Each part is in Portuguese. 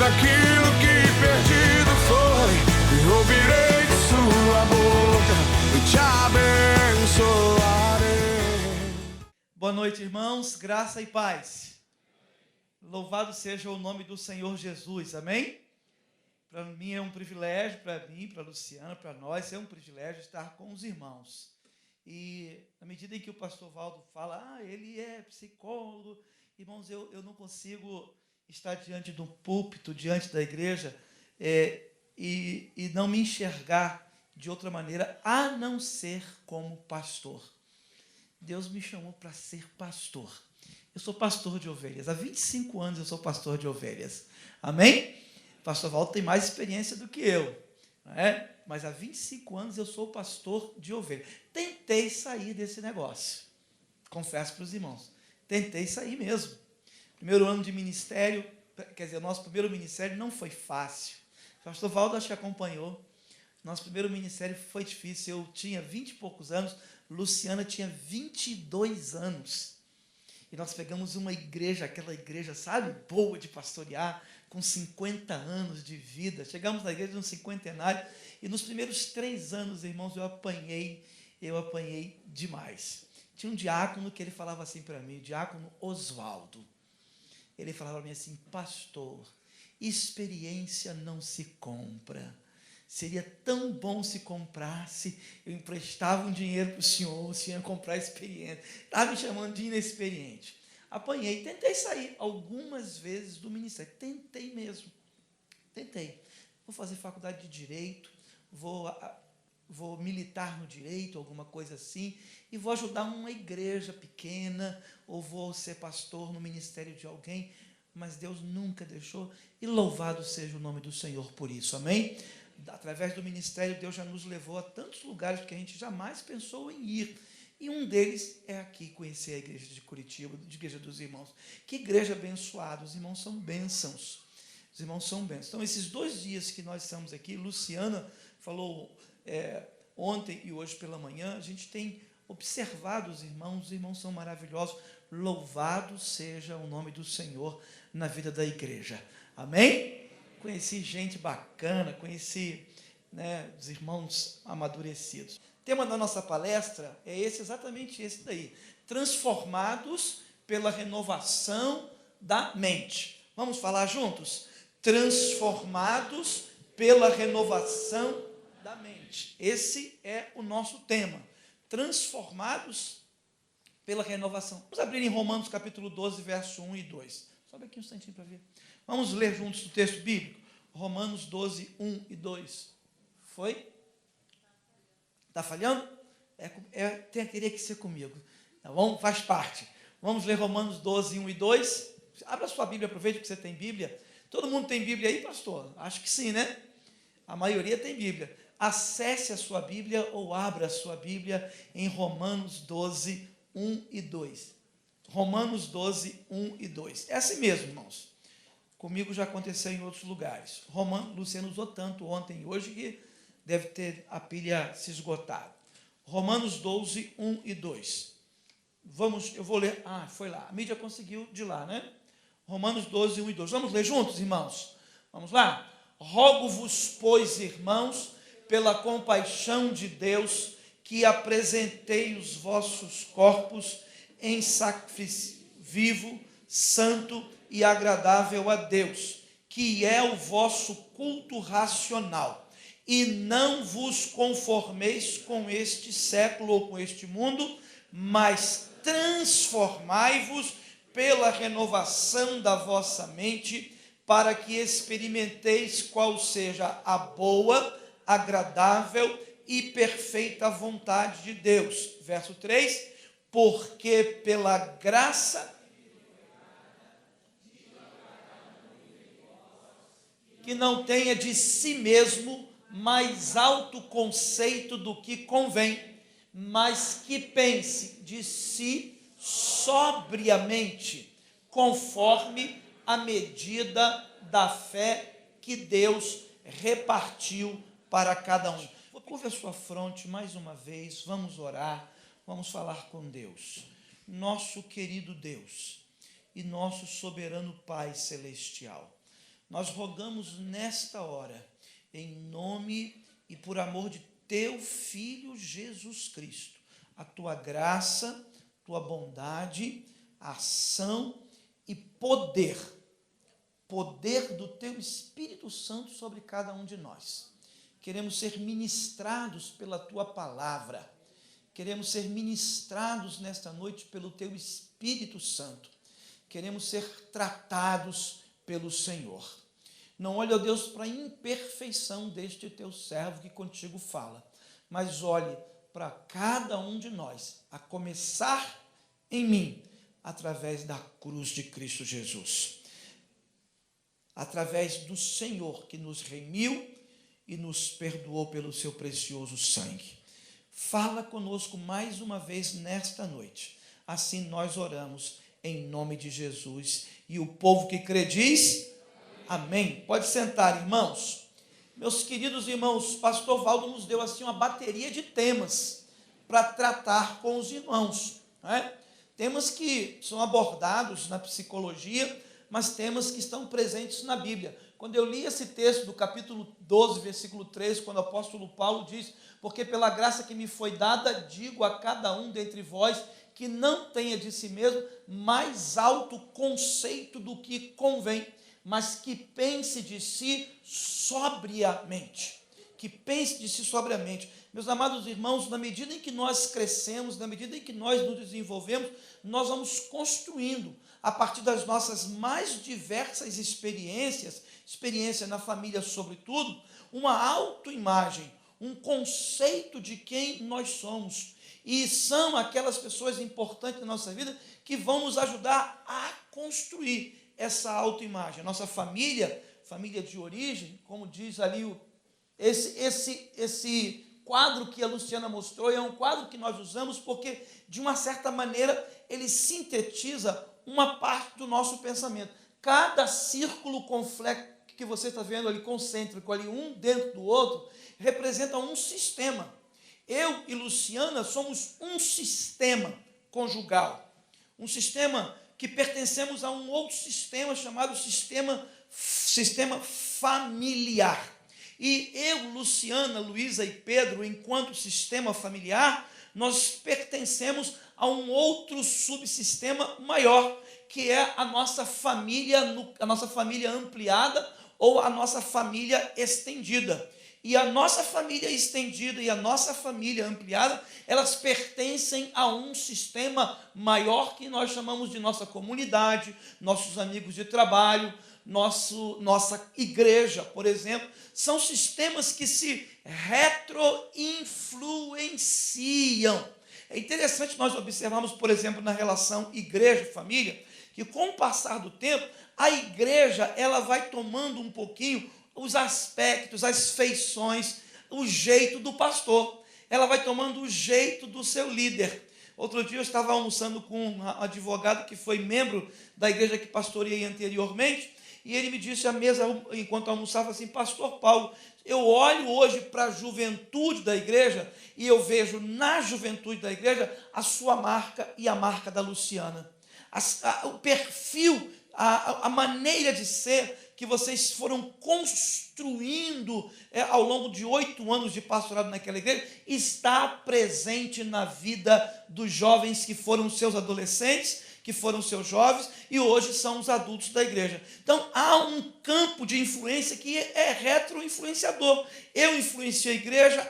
aquilo que perdido foi, e ouvirei de sua boca, e te abençoarei. Boa noite, irmãos, graça e paz. Louvado seja o nome do Senhor Jesus, amém? Para mim é um privilégio, para mim, para a Luciana, para nós, é um privilégio estar com os irmãos. E na medida em que o pastor Valdo fala, ele é psicólogo, irmãos, eu não consigo estar diante de um púlpito, diante da igreja, e não me enxergar de outra maneira, a não ser como pastor. Deus me chamou para ser pastor. Eu sou pastor de ovelhas. Há 25 anos eu sou pastor de ovelhas. Amém? O pastor Valdo tem mais experiência do que eu. Não é? Mas há 25 anos eu sou pastor de ovelhas. Tentei sair desse negócio. Confesso para os irmãos. Tentei sair mesmo. Primeiro ano de ministério, quer dizer, nosso primeiro ministério não foi fácil. O pastor Valdo acho que acompanhou. Nosso primeiro ministério foi difícil. Eu tinha 20 e poucos anos, Luciana tinha 22 anos. E nós pegamos uma igreja, aquela igreja, sabe, boa de pastorear, com 50 anos de vida. Chegamos na igreja de um cinquentenário, e nos primeiros 3 anos, irmãos, eu apanhei demais. Tinha um diácono que ele falava assim para mim, o diácono Oswaldo. Ele falava para mim assim, pastor, experiência não se compra. Seria tão bom se comprasse, eu emprestava um dinheiro para o senhor ia comprar experiência. Estava me chamando de inexperiente. Apanhei, tentei sair algumas vezes do ministério. Tentei mesmo. Tentei. Vou fazer faculdade de Direito, vou militar no direito, alguma coisa assim, e vou ajudar uma igreja pequena, ou vou ser pastor no ministério de alguém, mas Deus nunca deixou, e louvado seja o nome do Senhor por isso, amém? Através do ministério, Deus já nos levou a tantos lugares que a gente jamais pensou em ir. E um deles é aqui, conhecer a igreja de Curitiba, a igreja dos irmãos. Que igreja abençoada, os irmãos são bênçãos. Os irmãos são bênçãos. Então, esses 2 dias que nós estamos aqui, Luciana falou ontem e hoje pela manhã, a gente tem observado os irmãos são maravilhosos. Louvado seja o nome do Senhor na vida da igreja. Amém? Conheci gente bacana, conheci os irmãos amadurecidos. O tema da nossa palestra é exatamente esse daí. Transformados pela renovação da mente. Vamos falar juntos? Transformados pela renovação da mente. Esse é o nosso tema. Transformados pela renovação. Vamos abrir em Romanos capítulo 12, verso 1 e 2. Sobe aqui um instantinho para ver. Vamos ler juntos o texto bíblico. Romanos 12, 1 e 2. Foi? Está falhando? Teria que ser comigo. Tá bom? Faz parte. Vamos ler Romanos 12, 1 e 2. Abra a sua Bíblia, aproveite que você tem Bíblia. Todo mundo tem Bíblia aí, pastor? Acho que sim, né? A maioria tem Bíblia. Acesse a sua Bíblia ou abra a sua Bíblia em Romanos 12, 1 e 2. Romanos 12, 1 e 2. É assim mesmo, irmãos. Comigo já aconteceu em outros lugares. Luciano usou tanto ontem e hoje que deve ter a pilha se esgotado. Romanos 12, 1 e 2. Eu vou ler. Foi lá. A mídia conseguiu de lá, né? Romanos 12, 1 e 2. Vamos ler juntos, irmãos? Vamos lá? Rogo-vos, pois, irmãos, pela compaixão de Deus, que apresentei os vossos corpos em sacrifício vivo, santo e agradável a Deus, que é o vosso culto racional. E não vos conformeis com este século ou com este mundo, mas transformai-vos pela renovação da vossa mente, para que experimenteis qual seja a boa, agradável e perfeita vontade de Deus. Verso 3, porque pela graça que não tenha de si mesmo mais alto conceito do que convém, mas que pense de si sobriamente, conforme a medida da fé que Deus repartiu para cada um. Curve a sua fronte mais uma vez, vamos orar, vamos falar com Deus. Nosso querido Deus e nosso soberano Pai celestial, nós rogamos nesta hora, em nome e por amor de teu Filho Jesus Cristo, a tua graça, tua bondade, ação e poder do teu Espírito Santo sobre cada um de nós. Queremos ser ministrados pela tua palavra, queremos ser ministrados nesta noite pelo teu Espírito Santo, queremos ser tratados pelo Senhor. Não olhe, ó Deus, para a imperfeição deste teu servo que contigo fala, mas olhe para cada um de nós, a começar em mim, através da cruz de Cristo Jesus, através do Senhor que nos remiu e nos perdoou pelo seu precioso sangue. Fala conosco mais uma vez nesta noite. Assim nós oramos em nome de Jesus. E o povo que crê diz: amém. Pode sentar, irmãos. Meus queridos irmãos, o pastor Valdo nos deu assim uma bateria de temas para tratar com os irmãos, né? Temas que são abordados na psicologia, mas temas que estão presentes na Bíblia. Quando eu li esse texto do capítulo 12, versículo 3, quando o apóstolo Paulo diz: porque pela graça que me foi dada, digo a cada um dentre vós, que não tenha de si mesmo mais alto conceito do que convém, mas que pense de si sobriamente. Que pense de si sobriamente. Meus amados irmãos, na medida em que nós crescemos, na medida em que nós nos desenvolvemos, nós vamos construindo, a partir das nossas mais diversas experiência na família sobretudo, uma autoimagem, um conceito de quem nós somos. E são aquelas pessoas importantes na nossa vida que vão nos ajudar a construir essa autoimagem. A nossa família de origem, como diz ali esse quadro que a Luciana mostrou, é um quadro que nós usamos porque, de uma certa maneira, ele sintetiza uma parte do nosso pensamento. Cada círculo complexo que você está vendo ali, concêntrico, ali um dentro do outro, representa um sistema. Eu e Luciana somos um sistema conjugal, um sistema que pertencemos a um outro sistema chamado sistema familiar. E eu, Luciana, Luísa e Pedro, enquanto sistema familiar, nós pertencemos a um outro subsistema maior, que é a nossa família ampliada ou a nossa família estendida. E a nossa família estendida e a nossa família ampliada, elas pertencem a um sistema maior que nós chamamos de nossa comunidade, nossos amigos de trabalho, nossa igreja, por exemplo. São sistemas que se retroinfluenciam. É interessante nós observarmos, por exemplo, na relação igreja-família, que com o passar do tempo, a igreja ela vai tomando um pouquinho os aspectos, as feições, o jeito do pastor. Ela vai tomando o jeito do seu líder. Outro dia eu estava almoçando com um advogado que foi membro da igreja que pastoreei anteriormente, e ele me disse à mesa, enquanto almoçava, assim: pastor Paulo, eu olho hoje para a juventude da igreja e eu vejo na juventude da igreja a sua marca e a marca da Luciana. O perfil, a maneira de ser que vocês foram construindo ao longo de 8 anos de pastorado naquela igreja, está presente na vida dos jovens que foram seus adolescentes, que foram seus jovens e hoje são os adultos da igreja. Então, há um campo de influência que é retroinfluenciador. Eu influencio a igreja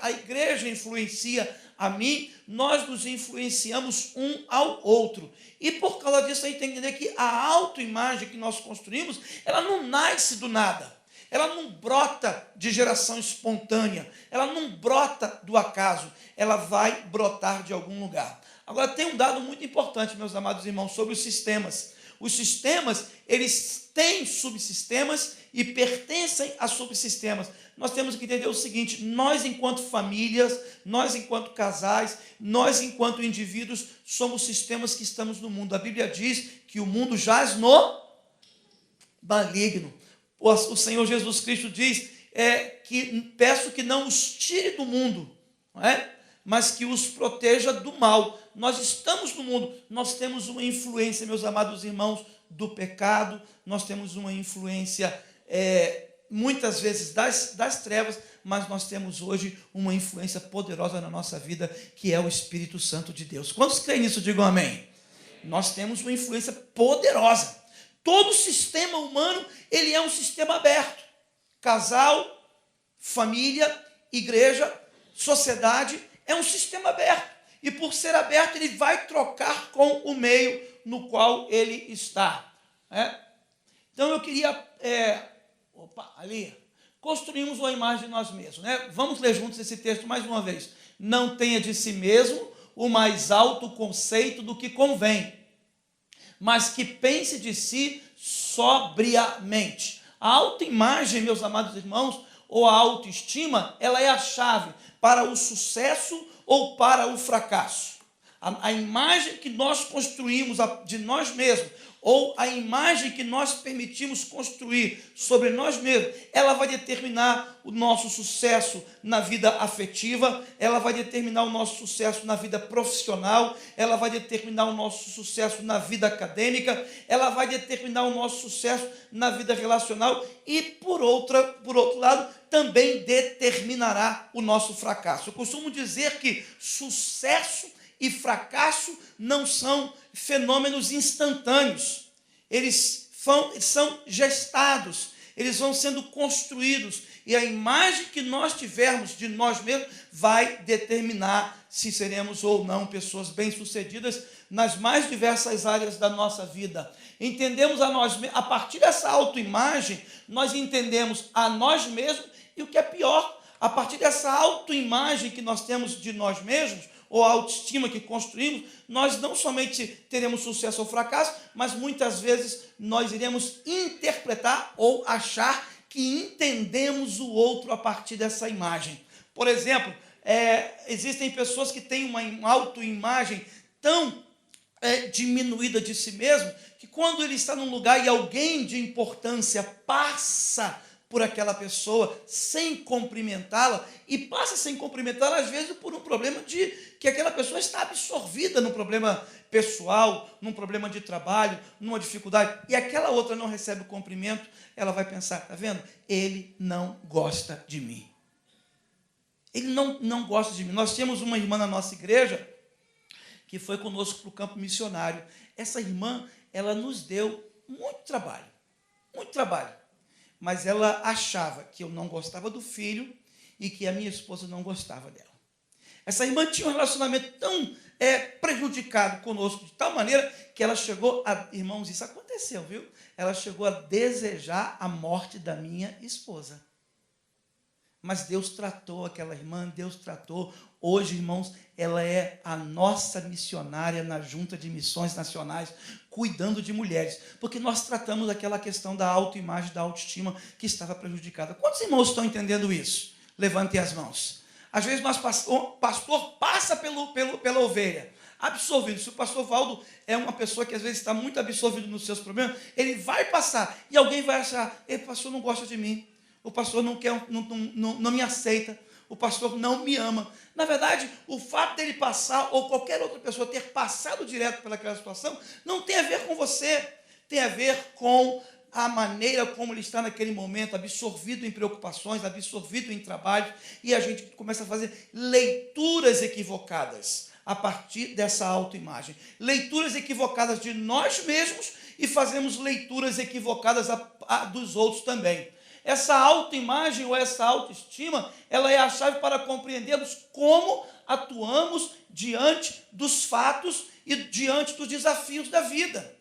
influencia a mim, nós nos influenciamos um ao outro. E por causa disso, a gente tem que entender que a autoimagem que nós construímos, ela não nasce do nada. Ela não brota de geração espontânea. Ela não brota do acaso. Ela vai brotar de algum lugar. Agora, tem um dado muito importante, meus amados irmãos, sobre os sistemas. Os sistemas, eles têm subsistemas e pertencem a subsistemas. Nós temos que entender o seguinte: nós, enquanto famílias, nós, enquanto casais, nós, enquanto indivíduos, somos sistemas que estamos no mundo. A Bíblia diz que o mundo jaz no maligno. O Senhor Jesus Cristo diz que peço que não os tire do mundo, não é? Mas que os proteja do mal. Nós estamos no mundo, nós temos uma influência, meus amados irmãos, do pecado, nós temos uma influência muitas vezes das trevas, mas nós temos hoje uma influência poderosa na nossa vida, que é o Espírito Santo de Deus. Quantos creem nisso? Digam amém. Nós temos uma influência poderosa. Todo sistema humano, ele é um sistema aberto. Casal, família, igreja, sociedade, é um sistema aberto. E por ser aberto, ele vai trocar com o meio no qual ele está. Então eu queria... construímos uma imagem de nós mesmos. Vamos ler juntos esse texto mais uma vez. Não tenha de si mesmo o mais alto conceito do que convém, mas que pense de si sobriamente. A autoimagem, meus amados irmãos, ou a autoestima, ela é a chave para o sucesso ou para o fracasso. A imagem que nós construímos de nós mesmos, ou a imagem que nós permitimos construir sobre nós mesmos, ela vai determinar o nosso sucesso na vida afetiva, ela vai determinar o nosso sucesso na vida profissional, ela vai determinar o nosso sucesso na vida acadêmica, ela vai determinar o nosso sucesso na vida relacional e, por outro lado, também determinará o nosso fracasso. Eu costumo dizer que sucesso e fracasso não são fenômenos instantâneos. Eles são gestados, eles vão sendo construídos. E a imagem que nós tivermos de nós mesmos vai determinar se seremos ou não pessoas bem-sucedidas nas mais diversas áreas da nossa vida. Entendemos a partir dessa autoimagem, nós entendemos a nós mesmos e o que é pior, a partir dessa autoimagem que nós temos de nós mesmos, ou a autoestima que construímos, nós não somente teremos sucesso ou fracasso, mas muitas vezes nós iremos interpretar ou achar que entendemos o outro a partir dessa imagem. Por exemplo, existem pessoas que têm uma autoimagem tão diminuída de si mesmo, que quando ele está num lugar e alguém de importância passa por aquela pessoa sem cumprimentá-la, e passa sem cumprimentá-la às vezes por um problema de que aquela pessoa está absorvida num problema pessoal, num problema de trabalho, numa dificuldade, e aquela outra não recebe o cumprimento, ela vai pensar, está vendo? Ele não gosta de mim. Ele não gosta de mim. Nós tínhamos uma irmã na nossa igreja que foi conosco para o campo missionário. Essa irmã, ela nos deu muito trabalho, mas ela achava que eu não gostava do filho e que a minha esposa não gostava dela. Essa irmã tinha um relacionamento tão prejudicado conosco, de tal maneira que ela chegou a... Irmãos, isso aconteceu, viu? Ela chegou a desejar a morte da minha esposa. Mas Deus tratou aquela irmã, Deus tratou. Hoje, irmãos, ela é a nossa missionária na Junta de Missões Nacionais, cuidando de mulheres, porque nós tratamos aquela questão da autoimagem, da autoestima que estava prejudicada. Quantos irmãos estão entendendo isso? Levantem as mãos. Às vezes o pastor passa pela ovelha, absorvido. Se o pastor Valdo é uma pessoa que às vezes está muito absorvido nos seus problemas, ele vai passar e alguém vai achar, o pastor não gosta de mim, o pastor não me aceita, o pastor não me ama. Na verdade, o fato dele passar, ou qualquer outra pessoa ter passado direto pelaquela situação, não tem a ver com você, tem a ver com a maneira como ele está naquele momento, absorvido em preocupações, absorvido em trabalho, e a gente começa a fazer leituras equivocadas a partir dessa autoimagem. Leituras equivocadas de nós mesmos e fazemos leituras equivocadas dos outros também. Essa autoimagem ou essa autoestima, ela é a chave para compreendermos como atuamos diante dos fatos e diante dos desafios da vida.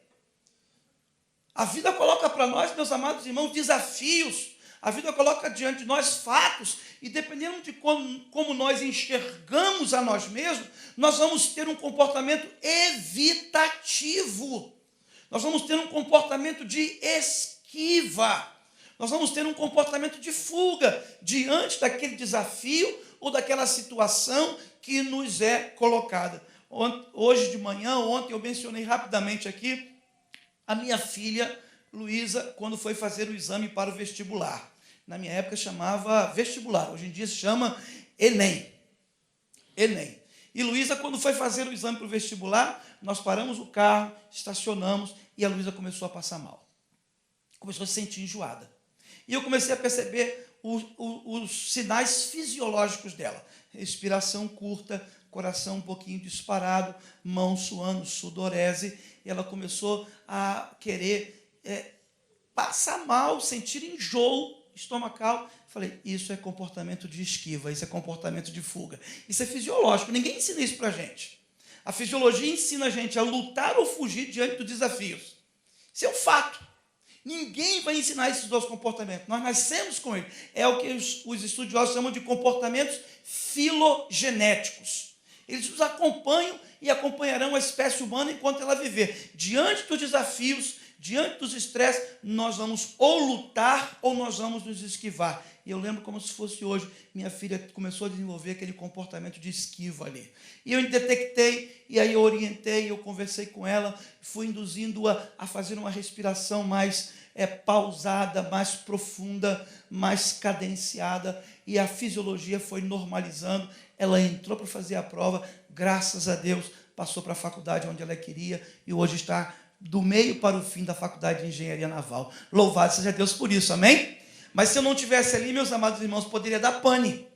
A vida coloca para nós, meus amados irmãos, desafios. A vida coloca diante de nós fatos, e dependendo de como nós enxergamos a nós mesmos, nós vamos ter um comportamento evitativo. Nós vamos ter um comportamento de esquiva. Nós vamos ter um comportamento de fuga diante daquele desafio ou daquela situação que nos é colocada. Hoje de manhã, ontem, eu mencionei rapidamente aqui a minha filha, Luísa, quando foi fazer o exame para o vestibular. Na minha época chamava vestibular, hoje em dia se chama Enem. Enem. E Luísa, quando foi fazer o exame para o vestibular, nós paramos o carro, estacionamos, e a Luísa começou a passar mal. Começou a se sentir enjoada. E eu comecei a perceber os sinais fisiológicos dela. Respiração curta, coração um pouquinho disparado, mão suando, sudorese. E ela começou a querer passar mal, sentir enjoo estomacal. Falei, isso é comportamento de esquiva, isso é comportamento de fuga. Isso é fisiológico, ninguém ensina isso para a gente. A fisiologia ensina a gente a lutar ou fugir diante dos desafios. Isso é um fato. Ninguém vai ensinar esses dois comportamentos. Nós nascemos com ele. É o que os estudiosos chamam de comportamentos filogenéticos. Eles nos acompanham e acompanharão a espécie humana enquanto ela viver. Diante dos desafios, diante dos estresses, nós vamos ou lutar ou nós vamos nos esquivar. E eu lembro como se fosse hoje, minha filha começou a desenvolver aquele comportamento de esquiva ali. E eu detectei, e aí eu orientei, eu conversei com ela, fui induzindo-a a fazer uma respiração mais pausada, mais profunda, mais cadenciada, e a fisiologia foi normalizando. Ela entrou para fazer a prova, graças a Deus, passou para a faculdade onde ela queria, e hoje está do meio para o fim da faculdade de engenharia naval. Louvado seja Deus por isso, amém? Mas se eu não tivesse ali, meus amados irmãos, poderia dar pane.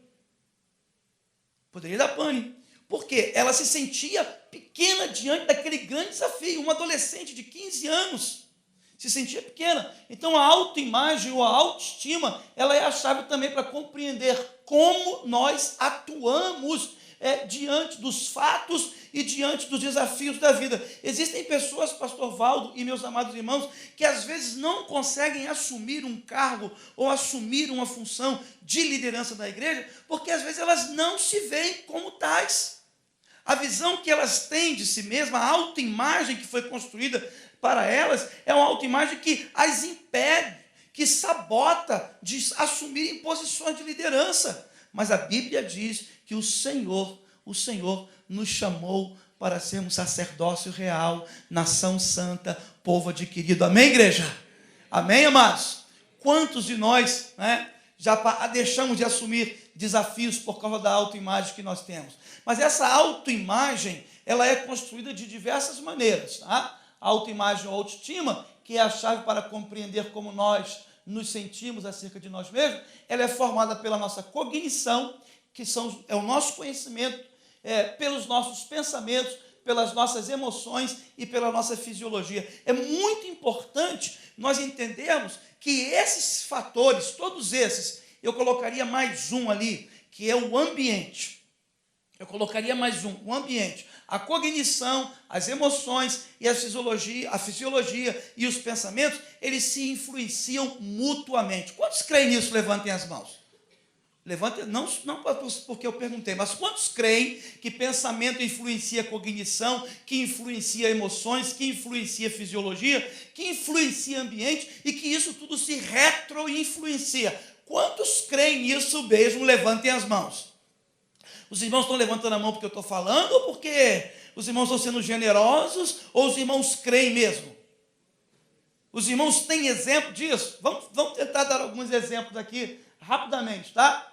Poderia dar pane. Por quê? Ela se sentia pequena diante daquele grande desafio. Uma adolescente de 15 anos se sentia pequena. Então, a autoimagem ou a autoestima, ela é a chave também para compreender como nós atuamos diante dos fatos e diante dos desafios da vida. Existem pessoas, pastor Valdo e meus amados irmãos, que às vezes não conseguem assumir um cargo ou assumir uma função de liderança da igreja, porque às vezes elas não se veem como tais. A visão que elas têm de si mesmas, a autoimagem que foi construída para elas, é uma autoimagem que as impede, que sabota de assumirem posições de liderança. Mas a Bíblia diz que o Senhor nos chamou para sermos sacerdócio real, nação santa, povo adquirido. Amém, igreja? Amém, amados? Quantos de nós já deixamos de assumir desafios por causa da autoimagem que nós temos? Mas essa autoimagem, ela é construída de diversas maneiras. Tá? A autoimagem ou autoestima, que é a chave para compreender como nós nos sentimos acerca de nós mesmos, ela é formada pela nossa cognição, que é o nosso conhecimento, pelos nossos pensamentos, pelas nossas emoções e pela nossa fisiologia. É muito importante nós entendermos que esses fatores, todos esses, eu colocaria mais um ali, que é o ambiente. Eu colocaria mais um, o ambiente. A cognição, as emoções e a fisiologia e os pensamentos, eles se influenciam mutuamente. Quantos creem nisso? Levantem as mãos. Levantem, não porque eu perguntei, mas quantos creem que pensamento influencia cognição, que influencia emoções, que influencia fisiologia, que influencia ambiente e que isso tudo se retroinfluencia? Quantos creem nisso mesmo? Levantem as mãos. Os irmãos estão levantando a mão porque eu estou falando ou porque os irmãos estão sendo generosos ou os irmãos creem mesmo? Os irmãos têm exemplo disso? Vamos tentar dar alguns exemplos aqui rapidamente, tá?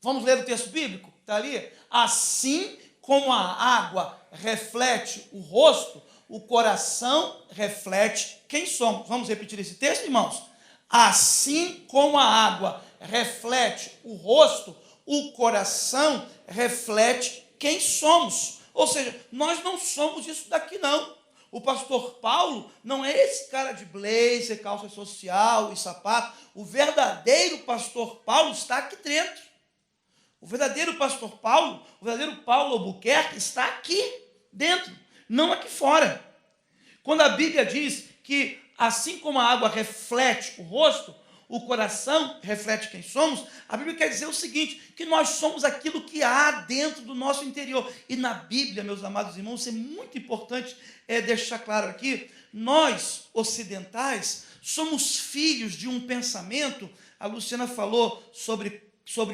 Vamos ler o texto bíblico que está ali? Assim como a água reflete o rosto, o coração reflete quem somos. Vamos repetir esse texto, irmãos? Assim como a água reflete o rosto, o coração reflete quem somos. Ou seja, nós não somos isso daqui não. O pastor Paulo não é esse cara de blazer, calça social e sapato. O verdadeiro pastor Paulo está aqui dentro. O verdadeiro pastor Paulo, o verdadeiro Paulo Albuquerque está aqui dentro, não aqui fora. Quando a Bíblia diz que assim como a água reflete o rosto, o coração reflete quem somos, a Bíblia quer dizer o seguinte, que nós somos aquilo que há dentro do nosso interior. E na Bíblia, meus amados irmãos, é muito importante deixar claro aqui, nós, ocidentais, somos filhos de um pensamento. A Luciana falou sobre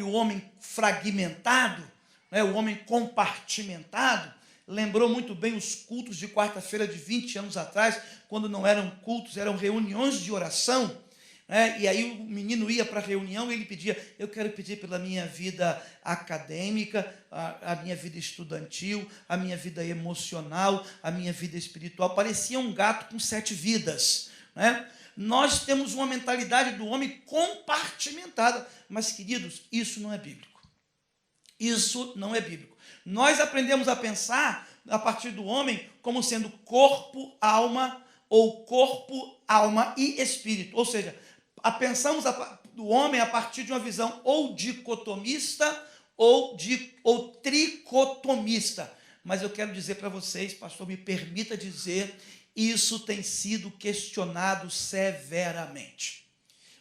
o homem fragmentado, o homem compartimentado. Lembrou muito bem os cultos de quarta-feira de 20 anos atrás, quando não eram cultos, eram reuniões de oração. E aí o menino ia para a reunião e ele pedia, eu quero pedir pela minha vida acadêmica, a minha vida estudantil, a minha vida emocional, a minha vida espiritual. Parecia um gato com 7 vidas. nós temos uma mentalidade do homem compartimentada. Mas, queridos, isso não é bíblico. Isso não é bíblico. Nós aprendemos a pensar a partir do homem como sendo corpo, alma, ou corpo, alma e espírito. Ou seja, pensamos do homem a partir de uma visão ou dicotomista ou tricotomista. Mas eu quero dizer para vocês, pastor, me permita dizer, isso tem sido questionado severamente.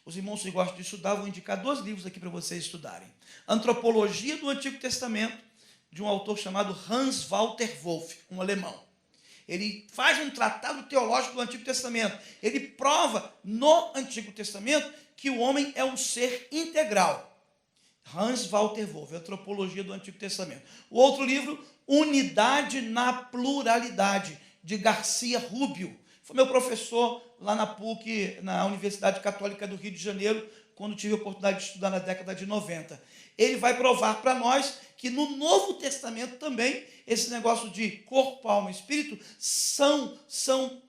Os irmãos que gostam de estudar, vou indicar 2 livros aqui para vocês estudarem. Antropologia do Antigo Testamento, de um autor chamado Hans Walter Wolff, um alemão. Ele faz um tratado teológico do Antigo Testamento. Ele prova no Antigo Testamento que o homem é um ser integral. Hans Walter Wolff, Antropologia do Antigo Testamento. O outro livro, Unidade na Pluralidade, de Garcia Rubio. Foi meu professor lá na PUC, na Universidade Católica do Rio de Janeiro, quando tive a oportunidade de estudar na década de 90. Ele vai provar para nós que no Novo Testamento também, esse negócio de corpo, alma e espírito são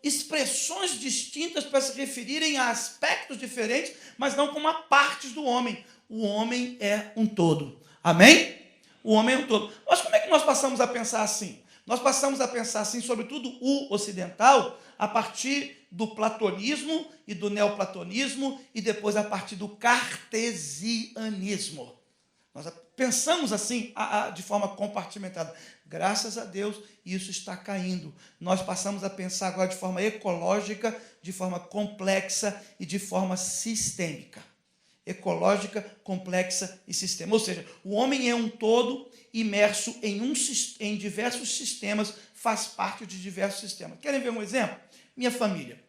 expressões distintas para se referirem a aspectos diferentes, mas não como a partes do homem. O homem é um todo. Amém? O homem é um todo. Mas como é que nós passamos a pensar assim? Nós passamos a pensar assim, sobretudo o ocidental, a partir do platonismo e do neoplatonismo e depois a partir do cartesianismo. Nós pensamos assim, de forma compartimentada. Graças a Deus, isso está caindo. Nós passamos a pensar agora de forma ecológica, de forma complexa e de forma sistêmica. Ecológica, complexa e sistema. Ou seja, o homem é um todo imerso em diversos sistemas, faz parte de diversos sistemas. Querem ver um exemplo? Minha família.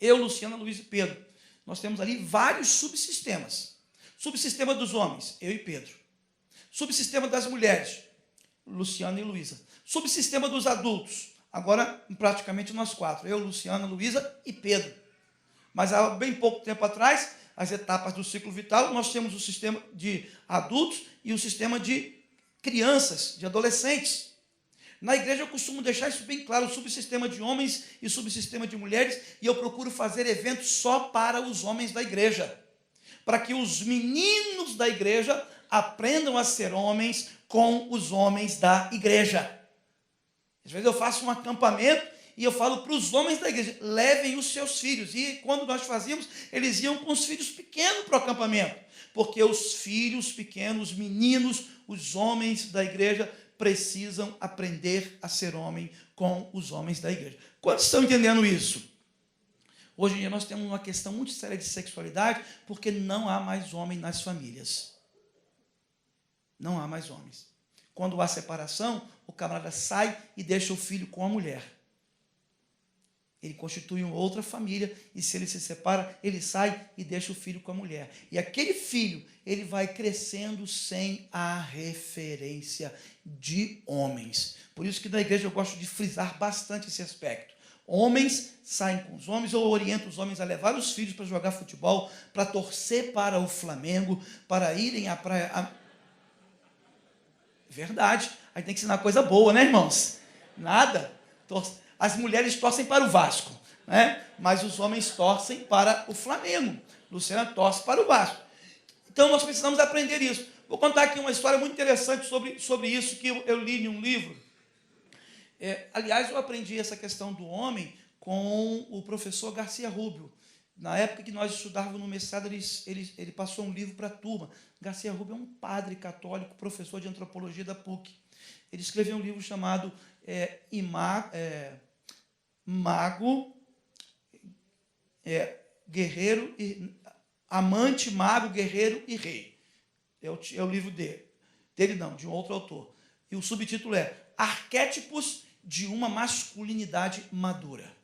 Eu, Luciana, Luiz e Pedro. Nós temos ali vários subsistemas. Subsistema dos homens, eu e Pedro. Subsistema das mulheres, Luciana e Luísa. Subsistema dos adultos, agora praticamente nós 4. Eu, Luciana, Luísa e Pedro. Mas há bem pouco tempo atrás, as etapas do ciclo vital, nós temos o sistema de adultos e o sistema de crianças, de adolescentes. Na igreja eu costumo deixar isso bem claro, o subsistema de homens e o subsistema de mulheres, e eu procuro fazer eventos só para os homens da igreja, para que os meninos da igreja aprendam a ser homens com os homens da igreja. Às vezes eu faço um acampamento e eu falo para os homens da igreja, levem os seus filhos. E quando nós fazíamos, eles iam com os filhos pequenos para o acampamento, porque os filhos pequenos, os meninos, os homens da igreja precisam aprender a ser homem com os homens da igreja. Quantos estão entendendo isso? Hoje em dia nós temos uma questão muito séria de sexualidade, porque não há mais homem nas famílias. Não há mais homens. Quando há separação, o camarada sai e deixa o filho com a mulher. Ele constitui uma outra família, e se ele se separa, ele sai e deixa o filho com a mulher. E aquele filho, ele vai crescendo sem a referência de homens. Por isso que na igreja eu gosto de frisar bastante esse aspecto. Homens saem com os homens, ou orientam os homens a levar os filhos para jogar futebol, para torcer para o Flamengo, para irem à praia. Verdade, aí tem que ensinar coisa boa, né, irmãos? Nada. As mulheres torcem para o Vasco, né? Mas os homens torcem para o Flamengo. Luciana torce para o Vasco. Então nós precisamos aprender isso. Vou contar aqui uma história muito interessante sobre isso que eu li em um livro. Aliás, eu aprendi essa questão do homem com o professor Garcia Rubio. Na época que nós estudávamos no mestrado, ele passou um livro para a turma. Garcia Rubio é um padre católico, professor de antropologia da PUC. Ele escreveu um livro chamado Guerreiro e Amante, Mago, Guerreiro e Rei. É o livro dele. Dele não, de um outro autor. E o subtítulo é Arquétipos de uma Masculinidade Madura.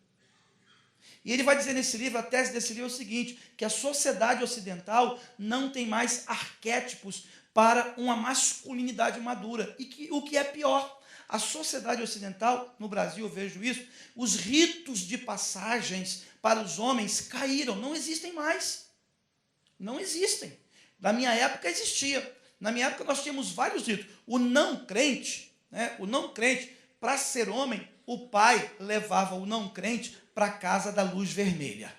E ele vai dizer nesse livro, a tese desse livro é o seguinte, que a sociedade ocidental não tem mais arquétipos para uma masculinidade madura. E que o que é pior, a sociedade ocidental, no Brasil eu vejo isso, os ritos de passagens para os homens caíram, não existem mais. Não existem. Na minha época existia. Na minha época nós tínhamos vários ritos. O não crente, para ser homem, o pai levava o não crente para a casa da luz vermelha.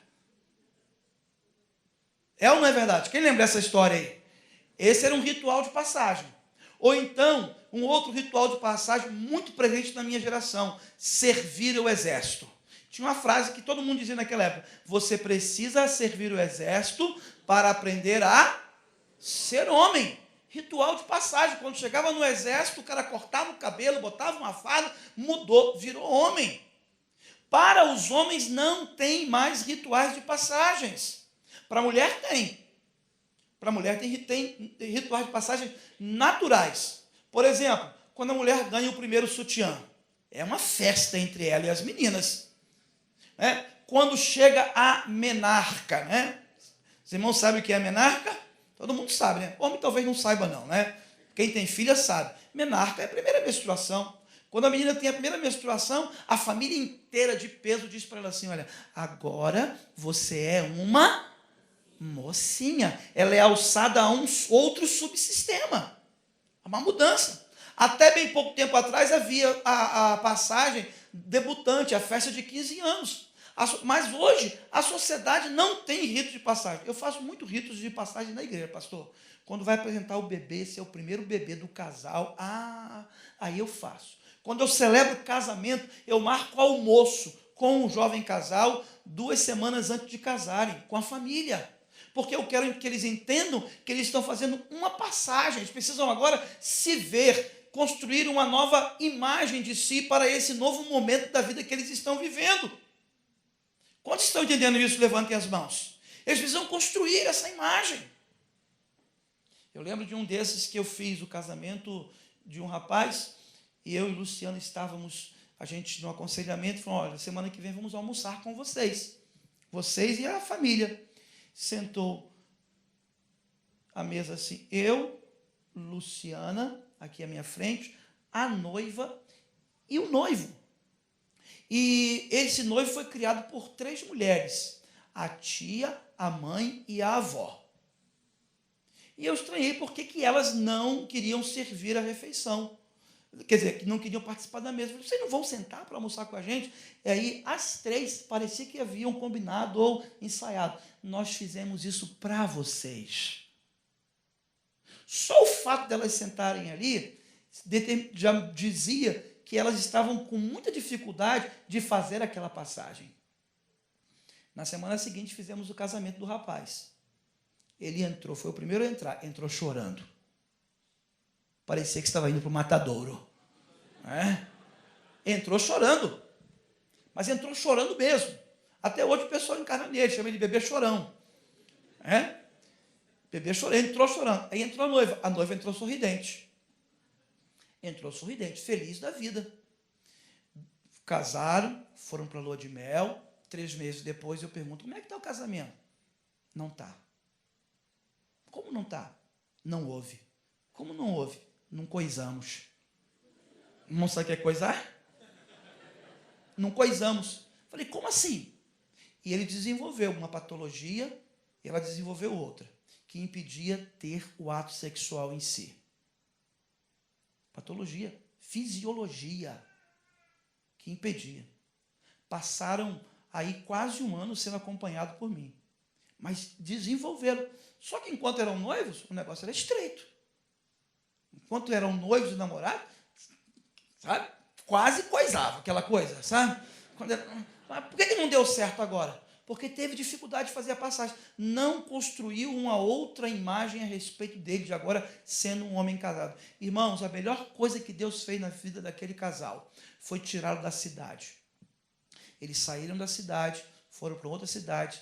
É ou não é verdade? Quem lembra dessa história aí? Esse era um ritual de passagem. Ou então, um outro ritual de passagem muito presente na minha geração, servir o exército. Tinha uma frase que todo mundo dizia naquela época: você precisa servir o exército para aprender a ser homem. Ritual de passagem. Quando chegava no exército, o cara cortava o cabelo, botava uma farda, mudou, virou homem. Para os homens não tem mais rituais de passagens. Para a mulher tem. Para a mulher tem rituais de passagem naturais. Por exemplo, quando a mulher ganha o primeiro sutiã, é uma festa entre ela e as meninas. Quando chega a menarca, né? Os irmãos sabem o que é a menarca? Todo mundo sabe, né? Homem talvez não saiba não, né? Quem tem filha sabe. Menarca é a primeira menstruação. Quando a menina tem a primeira menstruação, a família inteira de peso diz para ela assim: olha, agora você é uma mocinha. Ela é alçada a um outro subsistema. É uma mudança. Até bem pouco tempo atrás havia a passagem debutante, a festa de 15 anos. Mas hoje a sociedade não tem rito de passagem. Eu faço muito ritos de passagem na igreja, pastor. Quando vai apresentar o bebê, se é o primeiro bebê do casal, aí eu faço. Quando eu celebro casamento, eu marco almoço com o jovem casal 2 semanas antes de casarem, com a família. Porque eu quero que eles entendam que eles estão fazendo uma passagem. Eles precisam agora se ver, construir uma nova imagem de si para esse novo momento da vida que eles estão vivendo. Quando estão entendendo isso, levantem as mãos. Eles precisam construir essa imagem. Eu lembro de um desses que eu fiz o casamento de um rapaz, e eu e o Luciano estávamos, a gente no aconselhamento, falou: olha, semana que vem vamos almoçar com vocês e a família. Sentou a mesa assim, eu, Luciana, aqui à minha frente, a noiva e o noivo. E esse noivo foi criado por 3 mulheres: a tia, a mãe e a avó. E eu estranhei porque que elas não queriam servir a refeição. Quer dizer, que não queriam participar da mesa. Vocês não vão sentar para almoçar com a gente? E aí, as 3 parecia que haviam combinado ou ensaiado. Nós fizemos isso para vocês. Só o fato delas sentarem ali já dizia que elas estavam com muita dificuldade de fazer aquela passagem. Na semana seguinte, fizemos o casamento do rapaz. Ele entrou, foi o primeiro a entrar, entrou chorando. Parecia que estava indo para o matadouro. Entrou chorando. Mas entrou chorando mesmo. Até hoje o pessoal encarna nele, chama ele de bebê chorão. Bebê chorão, entrou chorando. Aí entrou a noiva entrou sorridente. Entrou sorridente, feliz da vida. Casaram, foram para a lua de mel. 3 meses depois eu pergunto: como é que está o casamento? Não está. Como não está? Não houve. Como não houve? Não coisamos. Não sabe o que é coisar? Não coisamos. Falei: como assim? E ele desenvolveu uma patologia, e ela desenvolveu outra, que impedia ter o ato sexual em si. Patologia, fisiologia, que impedia. Passaram aí quase 1 ano sendo acompanhado por mim. Mas desenvolveram. Só que enquanto eram noivos, o negócio era estreito. Enquanto eram noivos e namorados, sabe? Quase coisava aquela coisa, sabe? Mas por que não deu certo agora? Porque teve dificuldade de fazer a passagem. Não construiu uma outra imagem a respeito dele, de agora sendo um homem casado. Irmãos, a melhor coisa que Deus fez na vida daquele casal foi tirá-lo da cidade. Eles saíram da cidade, foram para outra cidade,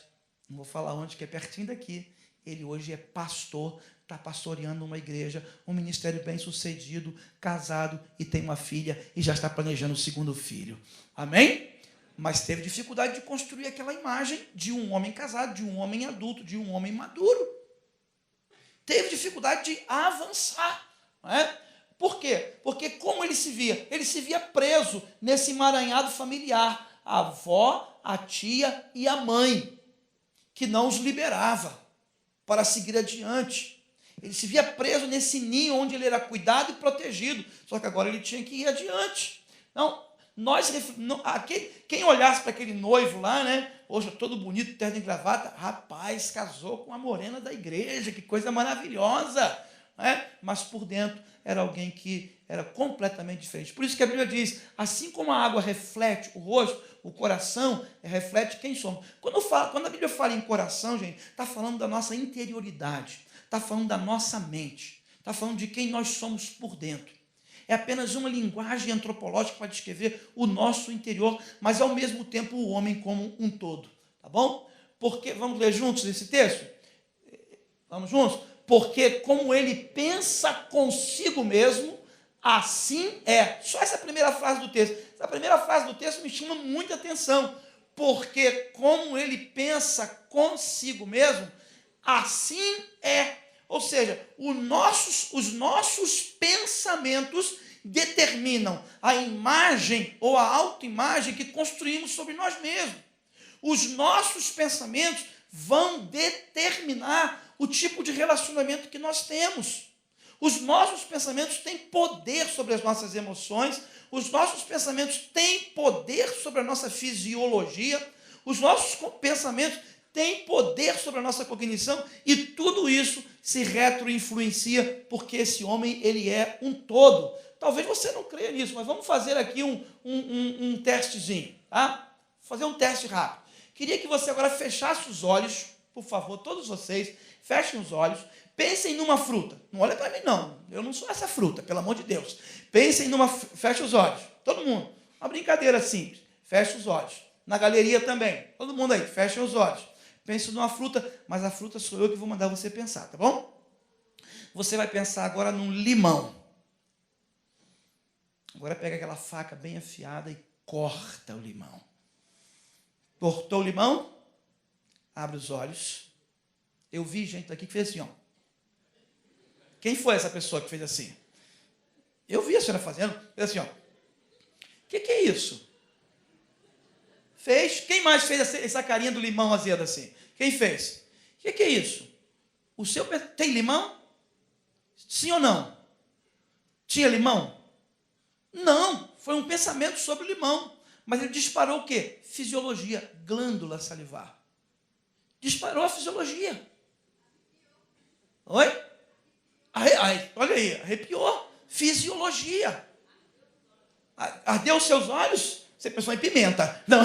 não vou falar onde, que é pertinho daqui. Ele hoje é pastor, está pastoreando uma igreja, um ministério bem-sucedido, casado e tem uma filha e já está planejando o 2º filho. Amém? Mas teve dificuldade de construir aquela imagem de um homem casado, de um homem adulto, de um homem maduro. Teve dificuldade de avançar. Não é? Por quê? Porque como ele se via? Ele se via preso nesse emaranhado familiar. A avó, a tia e a mãe, que não os liberava para seguir adiante. Ele se via preso nesse ninho onde ele era cuidado e protegido. Só que agora ele tinha que ir adiante. Não, Quem olhasse para aquele noivo lá, né? Poxa, todo bonito, terno e gravata, rapaz, casou com a morena da igreja, que coisa maravilhosa, né? Mas por dentro era alguém que era completamente diferente. Por isso que a Bíblia diz, assim como a água reflete o rosto, o coração reflete quem somos. Quando a Bíblia fala em coração, gente, está falando da nossa interioridade, está falando da nossa mente, está falando de quem nós somos por dentro. É apenas uma linguagem antropológica para descrever o nosso interior, mas ao mesmo tempo o homem como um todo, tá bom? Porque, vamos ler juntos esse texto? Vamos juntos? Porque como ele pensa consigo mesmo, assim é. Só essa primeira frase do texto. Essa primeira frase do texto me chama muita atenção. Porque como ele pensa consigo mesmo, assim é. Ou seja, os nossos pensamentos determinam a imagem ou a autoimagem que construímos sobre nós mesmos. Os nossos pensamentos vão determinar o tipo de relacionamento que nós temos. Os nossos pensamentos têm poder sobre as nossas emoções, os nossos pensamentos têm poder sobre a nossa fisiologia, os nossos pensamentos têm poder sobre a nossa cognição e tudo isso se retroinfluencia porque esse homem ele é um todo. Talvez você não creia nisso, mas vamos fazer aqui um testezinho, tá? Vou fazer um teste rápido. Queria que você agora fechasse os olhos, por favor, todos vocês, fechem os olhos, pensem numa fruta. Não olha para mim, não. Eu não sou essa fruta, pelo amor de Deus. Pensem feche os olhos, todo mundo. Uma brincadeira simples. Feche os olhos. Na galeria também. Todo mundo aí, fechem os olhos. Pense numa fruta, mas a fruta sou eu que vou mandar você pensar, tá bom? Você vai pensar agora num limão. Agora pega aquela faca bem afiada e corta o limão. Cortou o limão? Abre os olhos. Eu vi gente aqui que fez assim, ó. Quem foi essa pessoa que fez assim? Eu vi a senhora fazendo. Fez assim, ó. O que é isso? Fez. Quem mais fez essa carinha do limão azedo assim? Quem fez? O que é isso? O seu tem limão? Sim ou não? Tinha limão? Não. Foi um pensamento sobre o limão. Mas ele disparou o quê? Fisiologia, glândula salivar. Disparou a fisiologia. Oi? Olha aí, arrepiou. Fisiologia. Ardeu os seus olhos? Você pensou em pimenta. Não.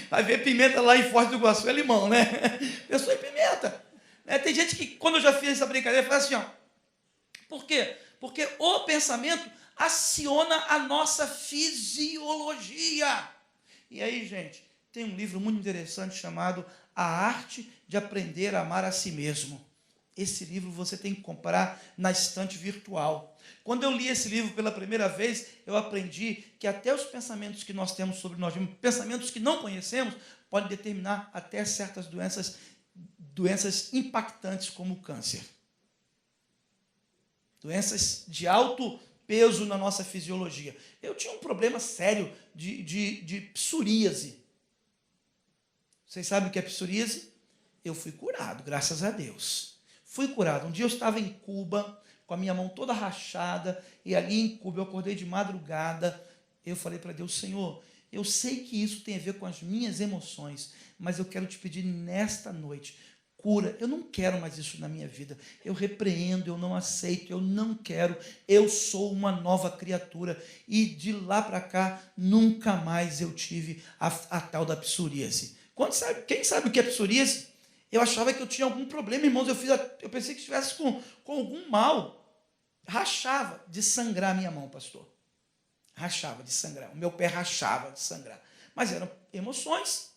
Vai ver pimenta lá em Foz do Iguaçu, é limão, né? Pensou em pimenta. Tem gente que, quando eu já fiz essa brincadeira, fala assim, ó. Por quê? Porque o pensamento aciona a nossa fisiologia. E aí, gente, tem um livro muito interessante chamado A Arte de Aprender a Amar a Si Mesmo. Esse livro você tem que comprar na estante virtual. Quando eu li esse livro pela primeira vez, eu aprendi que até os pensamentos que nós temos sobre nós mesmos, pensamentos que não conhecemos, podem determinar até certas doenças impactantes como o câncer. Doenças de alto peso na nossa fisiologia. Eu tinha um problema sério de psoríase. Vocês sabem o que é psoríase? Eu fui curado, graças a Deus. Fui curado. Um dia eu estava em Cuba, com a minha mão toda rachada, e ali em Cuba eu acordei de madrugada. Eu falei para Deus, Senhor, eu sei que isso tem a ver com as minhas emoções, mas eu quero te pedir nesta noite, cura. Eu não quero mais isso na minha vida. Eu repreendo, eu não aceito, eu não quero. Eu sou uma nova criatura. E de lá para cá, nunca mais eu tive a tal da psoríase. Quem sabe o que é psoríase? Eu achava que eu tinha algum problema, irmãos. Eu pensei que estivesse com algum mal. Rachava de sangrar a minha mão, pastor. Rachava de sangrar. O meu pé rachava de sangrar. Mas eram emoções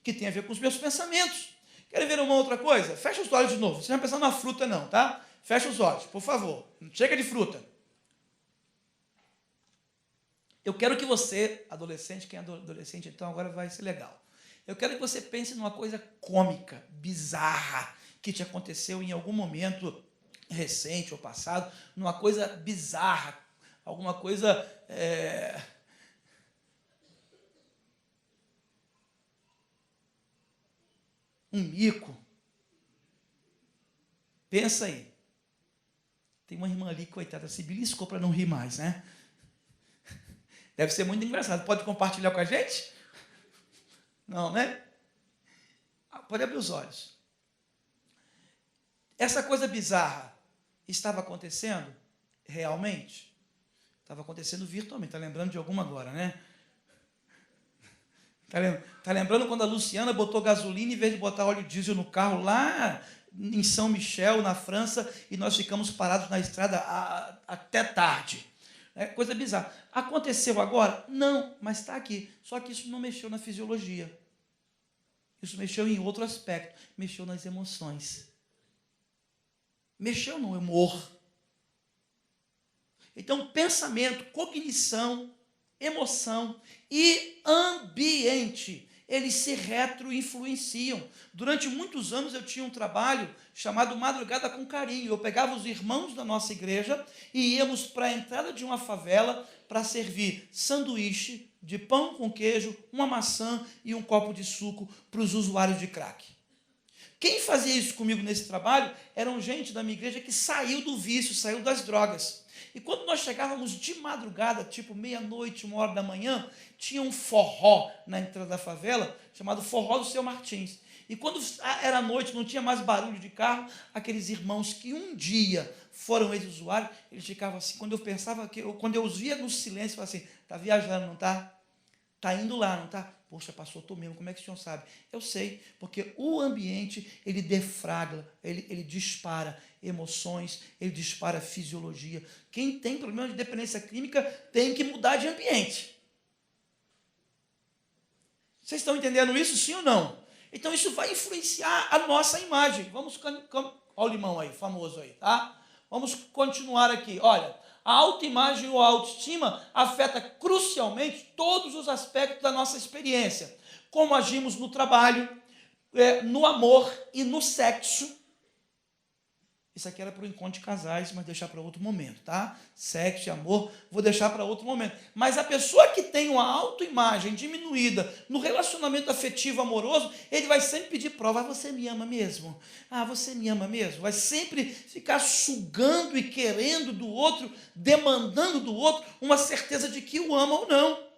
que têm a ver com os meus pensamentos. Querem ver uma outra coisa? Fecha os olhos de novo. Você não vai pensar numa fruta, não, tá? Fecha os olhos, por favor. Chega de fruta. Eu quero que você, adolescente, quem é adolescente, então agora vai ser legal. Eu quero que você pense numa coisa cômica, bizarra, que te aconteceu em algum momento recente ou passado, numa coisa bizarra, alguma coisa... Um mico. Pensa aí. Tem uma irmã ali, coitada, se beliscou para não rir mais, né? Deve ser muito engraçado. Pode compartilhar com a gente? Não, né? Pode abrir os olhos. Essa coisa bizarra estava acontecendo realmente? Estava acontecendo virtualmente. Está lembrando de alguma agora, né? Está lembrando quando a Luciana botou gasolina em vez de botar óleo diesel no carro lá em São Michel, na França, e nós ficamos parados na estrada até tarde. É coisa bizarra. Aconteceu agora? Não, mas está aqui. Só que isso não mexeu na fisiologia. Isso mexeu em outro aspecto. Mexeu nas emoções. Mexeu no humor. Então, pensamento, cognição, emoção e ambiente, eles se retroinfluenciam. Durante muitos anos eu tinha um trabalho chamado Madrugada com Carinho. Eu pegava os irmãos da nossa igreja e íamos para a entrada de uma favela para servir sanduíche de pão com queijo, uma maçã e um copo de suco para os usuários de crack. Quem fazia isso comigo nesse trabalho eram gente da minha igreja que saiu do vício, saiu das drogas. E quando nós chegávamos de madrugada, tipo meia-noite, 1h da manhã, tinha um forró na entrada da favela, chamado Forró do Seu Martins. E quando era noite, não tinha mais barulho de carro, aqueles irmãos que um dia foram ex-usuários, eles ficavam assim, quando eu os via no silêncio, eu falava assim, está viajando, não está? Está indo lá, não está? Poxa, pastor, estou mesmo, como é que o senhor sabe? Eu sei, porque o ambiente, ele deflagra, ele dispara emoções, ele dispara fisiologia. Quem tem problema de dependência química tem que mudar de ambiente. Vocês estão entendendo isso, sim ou não? Então, isso vai influenciar a nossa imagem. Vamos, olha o limão aí, famoso aí, tá? Vamos continuar aqui, olha. A autoimagem ou a autoestima afeta crucialmente todos os aspectos da nossa experiência. Como agimos no trabalho, no amor e no sexo. Isso aqui era para o encontro de casais, mas deixar para outro momento, tá? Sexo e amor, vou deixar para outro momento. Mas a pessoa que tem uma autoimagem diminuída no relacionamento afetivo amoroso, ele vai sempre pedir prova. Ah, você me ama mesmo? Ah, você me ama mesmo? Vai sempre ficar sugando e querendo do outro, demandando do outro uma certeza de que o ama ou não.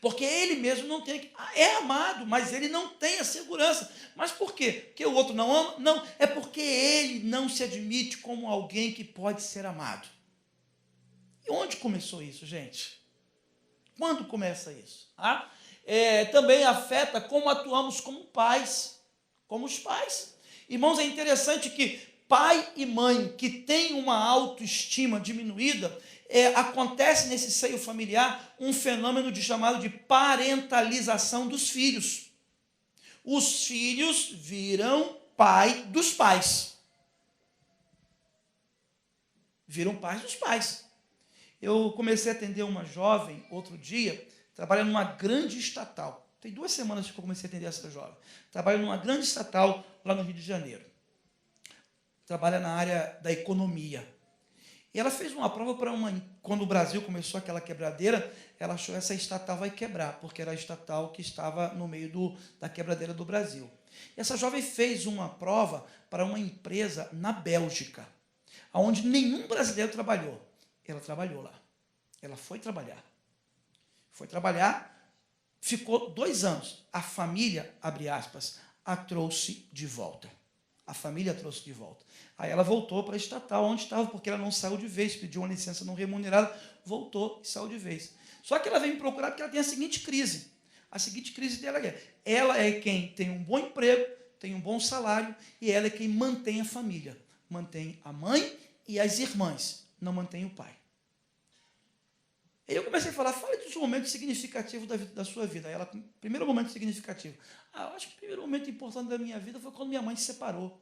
Porque ele mesmo não tem... É amado, mas ele não tem a segurança. Mas por quê? Porque o outro não ama? Não, é porque ele não se admite como alguém que pode ser amado. E onde começou isso, gente? Quando começa isso? Também afeta como atuamos como pais. Como os pais. Irmãos, é interessante que pai e mãe que têm uma autoestima diminuída... acontece nesse seio familiar um fenômeno chamado de parentalização dos filhos. Os filhos viram pai dos pais. Viram pais dos pais. Eu comecei a atender uma jovem outro dia, trabalha numa grande estatal. Tem 2 semanas que eu comecei a atender essa jovem. Trabalha numa grande estatal lá no Rio de Janeiro. Trabalha na área da economia. E ela fez uma prova para quando o Brasil começou aquela quebradeira, ela achou que essa estatal vai quebrar, porque era a estatal que estava no meio da quebradeira do Brasil. E essa jovem fez uma prova para uma empresa na Bélgica, onde nenhum brasileiro trabalhou. Ela trabalhou lá. Ela foi trabalhar. Foi trabalhar, ficou 2 anos. A família, abre aspas, a trouxe de volta. A família trouxe de volta. Aí ela voltou para a estatal onde estava, porque ela não saiu de vez, pediu uma licença não remunerada, voltou e saiu de vez. Só que ela veio me procurar porque ela tem a seguinte crise. A seguinte crise dela ela é quem tem um bom emprego, tem um bom salário, e ela é quem mantém a família. Mantém a mãe e as irmãs, não mantém o pai. Aí eu comecei a falar, fala dos momentos significativos da sua vida. Aí ela, primeiro momento significativo. Eu acho que o primeiro momento importante da minha vida foi quando minha mãe se separou.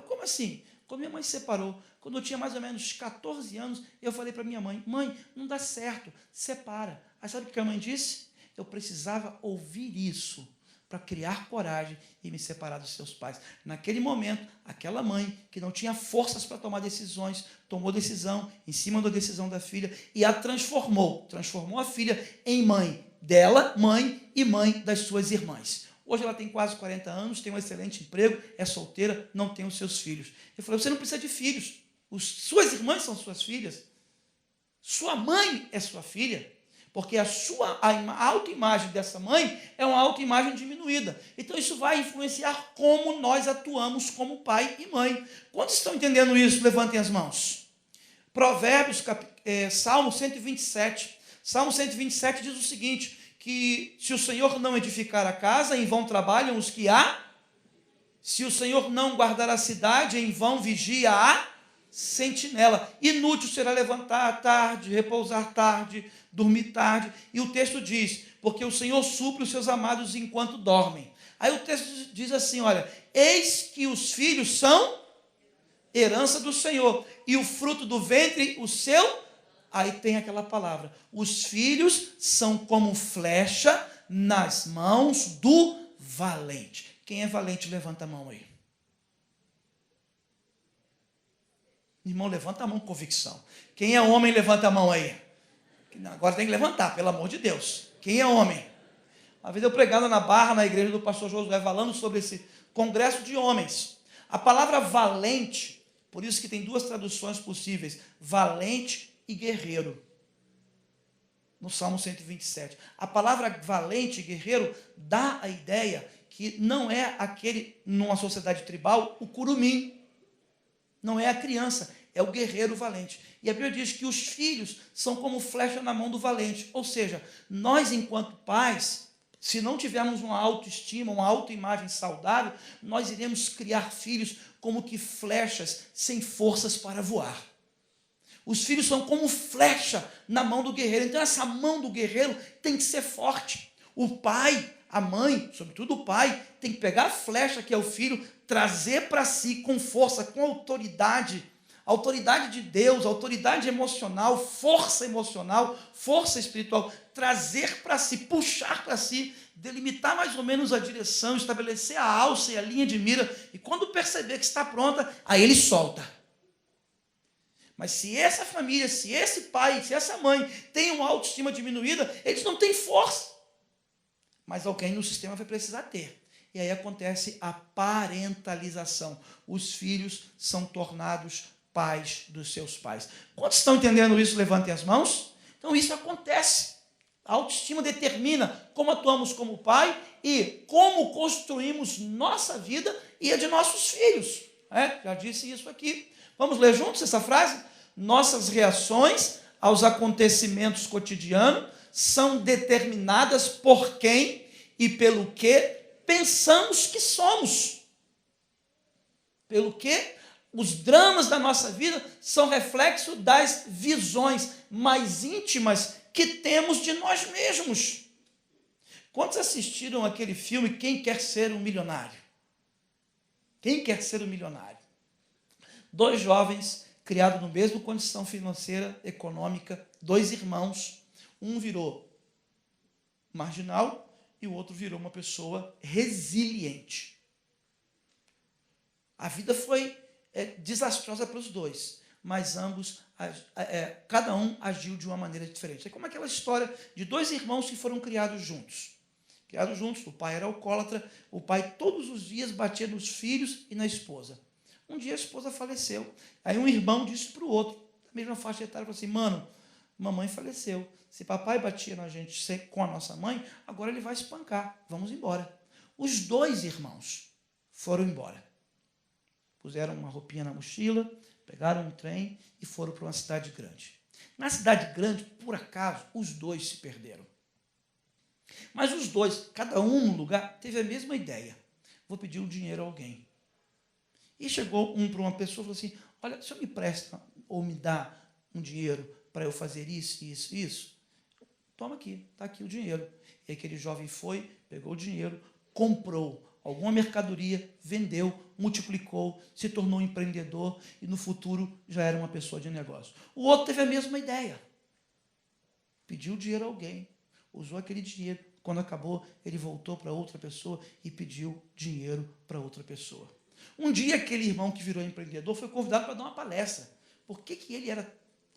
Como assim? Quando minha mãe se separou, quando eu tinha mais ou menos 14 anos, eu falei para minha mãe, mãe, não dá certo, separa. Aí sabe o que a mãe disse? Eu precisava ouvir isso para criar coragem e me separar dos seus pais. Naquele momento, aquela mãe que não tinha forças para tomar decisões, tomou decisão em cima da decisão da filha e a transformou a filha em mãe dela, mãe e mãe das suas irmãs. Hoje ela tem quase 40 anos, tem um excelente emprego, é solteira, não tem os seus filhos. Eu falei, você não precisa de filhos. Suas irmãs são suas filhas. Sua mãe é sua filha. Porque a autoimagem dessa mãe é uma autoimagem diminuída. Então, isso vai influenciar como nós atuamos como pai e mãe. Quantos estão entendendo isso? Levantem as mãos. Provérbios, Salmo 127. Salmo 127 diz o seguinte, que se o Senhor não edificar a casa, em vão trabalham os que há. Se o Senhor não guardar a cidade, em vão vigia a sentinela. Inútil será levantar tarde, repousar tarde, dormir tarde. E o texto diz, porque o Senhor supre os seus amados enquanto dormem. Aí o texto diz assim, olha, eis que os filhos são herança do Senhor, e o fruto do ventre, o seu. Aí tem aquela palavra, os filhos são como flecha nas mãos do valente. Quem é valente, levanta a mão aí. Irmão, levanta a mão com convicção. Quem é homem, levanta a mão aí. Agora tem que levantar, pelo amor de Deus. Quem é homem? Uma vez eu pregando na Barra, na igreja do pastor Josué, falando sobre esse congresso de homens. A palavra valente, por isso que tem duas traduções possíveis, valente e guerreiro. No Salmo 127. A palavra valente e guerreiro dá a ideia que não é aquele, numa sociedade tribal, o curumim. Não é a criança, é o guerreiro valente. E a Bíblia diz que os filhos são como flecha na mão do valente. Ou seja, nós, enquanto pais, se não tivermos uma autoestima, uma autoimagem saudável, nós iremos criar filhos como que flechas sem forças para voar. Os filhos são como flecha na mão do guerreiro. Então, essa mão do guerreiro tem que ser forte. O pai, a mãe, sobretudo o pai, tem que pegar a flecha que é o filho, trazer para si com força, com autoridade de Deus, autoridade emocional, força espiritual, trazer para si, puxar para si, delimitar mais ou menos a direção, estabelecer a alça e a linha de mira, e quando perceber que está pronta, aí ele solta. Mas se essa família, se esse pai, se essa mãe tem uma autoestima diminuída, eles não têm força. Mas alguém no sistema vai precisar ter. E aí acontece a parentalização. Os filhos são tornados pais dos seus pais. Quantos estão entendendo isso? Levantem as mãos. Então isso acontece. A autoestima determina como atuamos como pai e como construímos nossa vida e a de nossos filhos. Já disse isso aqui. Vamos ler juntos essa frase? Nossas reações aos acontecimentos cotidianos são determinadas por quem e pelo que pensamos que somos. Pelo que os dramas da nossa vida são reflexo das visões mais íntimas que temos de nós mesmos. Quantos assistiram aquele filme Quem Quer Ser um Milionário? Quem Quer Ser um Milionário? Dois jovens criados na mesma condição financeira, econômica, dois irmãos, um virou marginal e o outro virou uma pessoa resiliente. A vida foi desastrosa para os dois, mas ambos, cada um agiu de uma maneira diferente. É como aquela história de dois irmãos que foram criados juntos. O pai era alcoólatra, o pai todos os dias batia nos filhos e na esposa. Um dia a esposa faleceu. Aí um irmão disse para o outro, da mesma faixa etária, falou assim, mano, mamãe faleceu. Se papai batia na gente com a nossa mãe, agora ele vai espancar. Vamos embora. Os dois irmãos foram embora. Puseram uma roupinha na mochila, pegaram um trem e foram para uma cidade grande. Na cidade grande, por acaso, os dois se perderam. Mas os dois, cada um no lugar, teve a mesma ideia. Vou pedir um dinheiro a alguém. E chegou um para uma pessoa e falou assim, olha, o senhor me presta ou me dá um dinheiro para eu fazer isso, isso, isso? Toma aqui, está aqui o dinheiro. E aquele jovem foi, pegou o dinheiro, comprou alguma mercadoria, vendeu, multiplicou, se tornou um empreendedor e no futuro já era uma pessoa de negócio. O outro teve a mesma ideia. Pediu dinheiro a alguém, usou aquele dinheiro. Quando acabou, ele voltou para outra pessoa e pediu dinheiro para outra pessoa. Um dia, aquele irmão que virou empreendedor foi convidado para dar uma palestra. Por que ele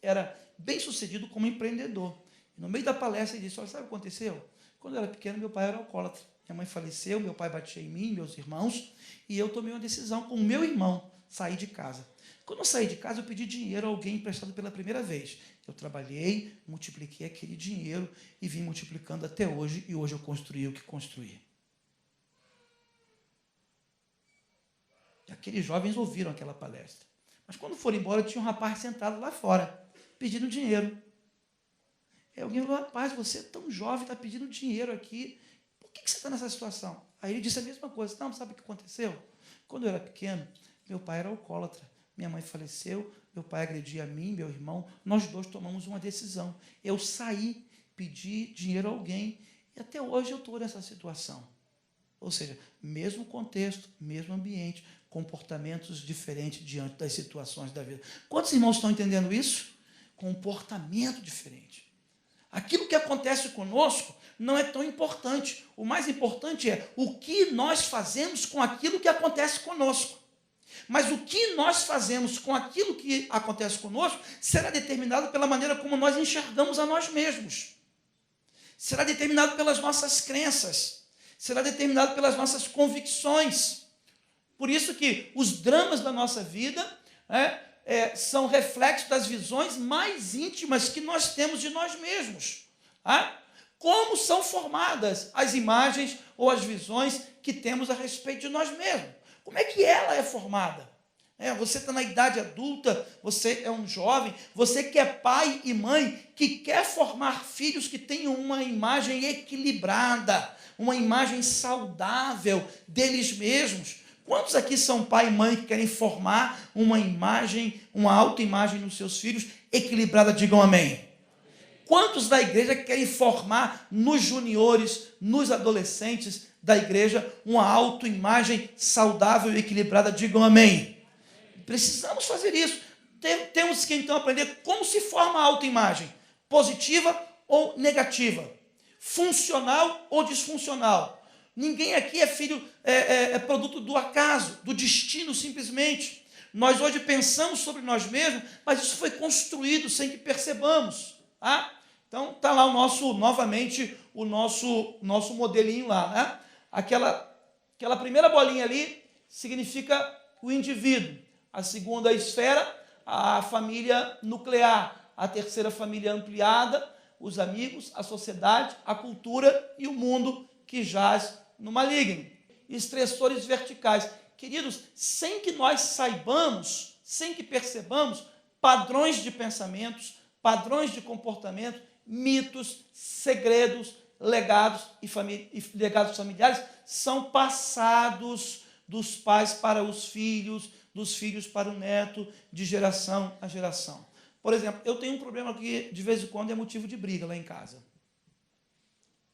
era bem sucedido como empreendedor? E no meio da palestra, ele disse, olha, sabe o que aconteceu? Quando eu era pequeno, meu pai era alcoólatra. Minha mãe faleceu, meu pai batia em mim, meus irmãos, e eu tomei uma decisão com o meu irmão, sair de casa. Quando eu saí de casa, eu pedi dinheiro a alguém emprestado pela primeira vez. Eu trabalhei, multipliquei aquele dinheiro e vim multiplicando até hoje, e hoje eu construí o que construí. E aqueles jovens ouviram aquela palestra. Mas quando foram embora, tinha um rapaz sentado lá fora, pedindo dinheiro. E alguém falou: rapaz, você é tão jovem, está pedindo dinheiro aqui. Por que você está nessa situação? Aí ele disse a mesma coisa. Não, sabe o que aconteceu? Quando eu era pequeno, meu pai era alcoólatra. Minha mãe faleceu, meu pai agredia a mim, meu irmão. Nós dois tomamos uma decisão. Eu saí, pedi dinheiro a alguém, e até hoje eu estou nessa situação. Ou seja, mesmo contexto, mesmo ambiente, comportamentos diferentes diante das situações da vida. Quantos irmãos estão entendendo isso? Comportamento diferente. Aquilo que acontece conosco não é tão importante. O mais importante é o que nós fazemos com aquilo que acontece conosco. Mas o que nós fazemos com aquilo que acontece conosco será determinado pela maneira como nós enxergamos a nós mesmos. Será determinado pelas nossas crenças. Será determinado pelas nossas convicções. Por isso que os dramas da nossa vida são reflexos das visões mais íntimas que nós temos de nós mesmos. Como são formadas as imagens ou as visões que temos a respeito de nós mesmos? Como é que ela é formada? Você está na idade adulta, você é um jovem, você que é pai e mãe, que quer formar filhos que tenham uma imagem equilibrada, uma imagem saudável deles mesmos. Quantos aqui são pai e mãe que querem formar uma imagem, uma autoimagem nos seus filhos equilibrada? Digam amém. Quantos da igreja querem formar nos juniores, nos adolescentes da igreja, uma autoimagem saudável e equilibrada? Digam amém. Precisamos fazer isso. Temos que então aprender como se forma a autoimagem, positiva ou negativa, funcional ou disfuncional. Ninguém aqui é filho, é produto do acaso, do destino simplesmente. Nós hoje pensamos sobre nós mesmos, mas isso foi construído sem que percebamos. Então está lá novamente o nosso modelinho lá. Aquela primeira bolinha ali significa o indivíduo. A segunda esfera, a família nuclear. A terceira, família ampliada, os amigos, a sociedade, a cultura e o mundo que jaz no maligno. Estressores verticais. Queridos, sem que nós saibamos, sem que percebamos, padrões de pensamentos, padrões de comportamento, mitos, segredos, legados familiares são passados dos pais para os filhos, dos filhos para o neto, de geração a geração. Por exemplo, eu tenho um problema que de vez em quando é motivo de briga lá em casa.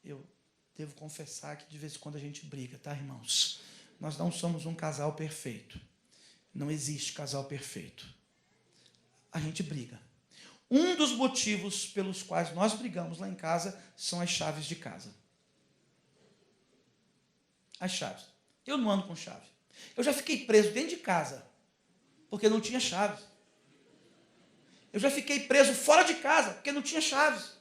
Eu devo confessar que de vez em quando a gente briga, tá, irmãos? Nós não somos um casal perfeito. Não existe casal perfeito. A gente briga. Um dos motivos pelos quais nós brigamos lá em casa são as chaves de casa. As chaves. Eu não ando com chave. Eu já fiquei preso dentro de casa, porque não tinha chaves. Eu já fiquei preso fora de casa, porque não tinha chaves.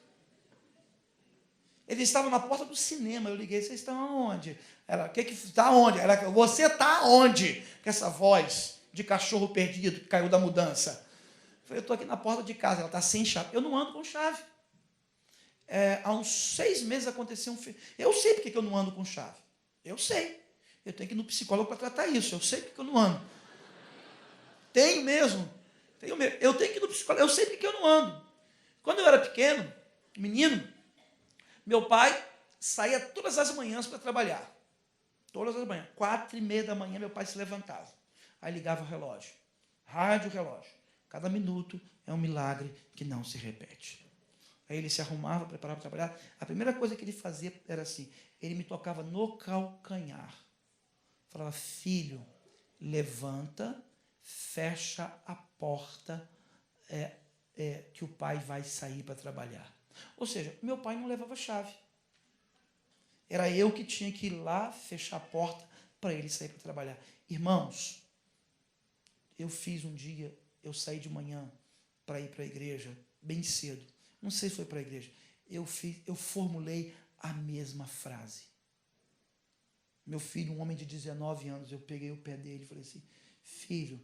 Eles estavam na porta do cinema, eu liguei: vocês estão aonde? Ela: que está onde? Ela: você está onde? Com essa voz de cachorro perdido que caiu da mudança. Eu falei: eu estou aqui na porta de casa. Ela: está sem chave. Eu não ando com chave. Há uns 6 meses aconteceu Eu sei porque que eu não ando com chave. Eu sei. Eu tenho que ir no psicólogo para tratar isso. Eu sei porque que eu não ando. Tenho mesmo. Eu tenho que ir no psicólogo. Eu sei porque que eu não ando. Quando eu era pequeno, menino, meu pai saía todas as manhãs para trabalhar. Todas as manhãs. 4h30 da manhã, meu pai se levantava. Aí ligava o relógio. Rádio, relógio. Cada minuto é um milagre que não se repete. Aí ele se arrumava, preparava para trabalhar. A primeira coisa que ele fazia era assim: ele me tocava no calcanhar. Falava: filho, levanta, fecha a porta, que o pai vai sair para trabalhar. Ou seja, meu pai não levava chave. Era eu que tinha que ir lá, fechar a porta para ele sair para trabalhar. Irmãos, eu fiz um dia, eu saí de manhã para ir para a igreja, bem cedo. Não sei se foi para a igreja. Eu formulei a mesma frase. Meu filho, um homem de 19 anos, eu peguei o pé dele e falei assim: filho,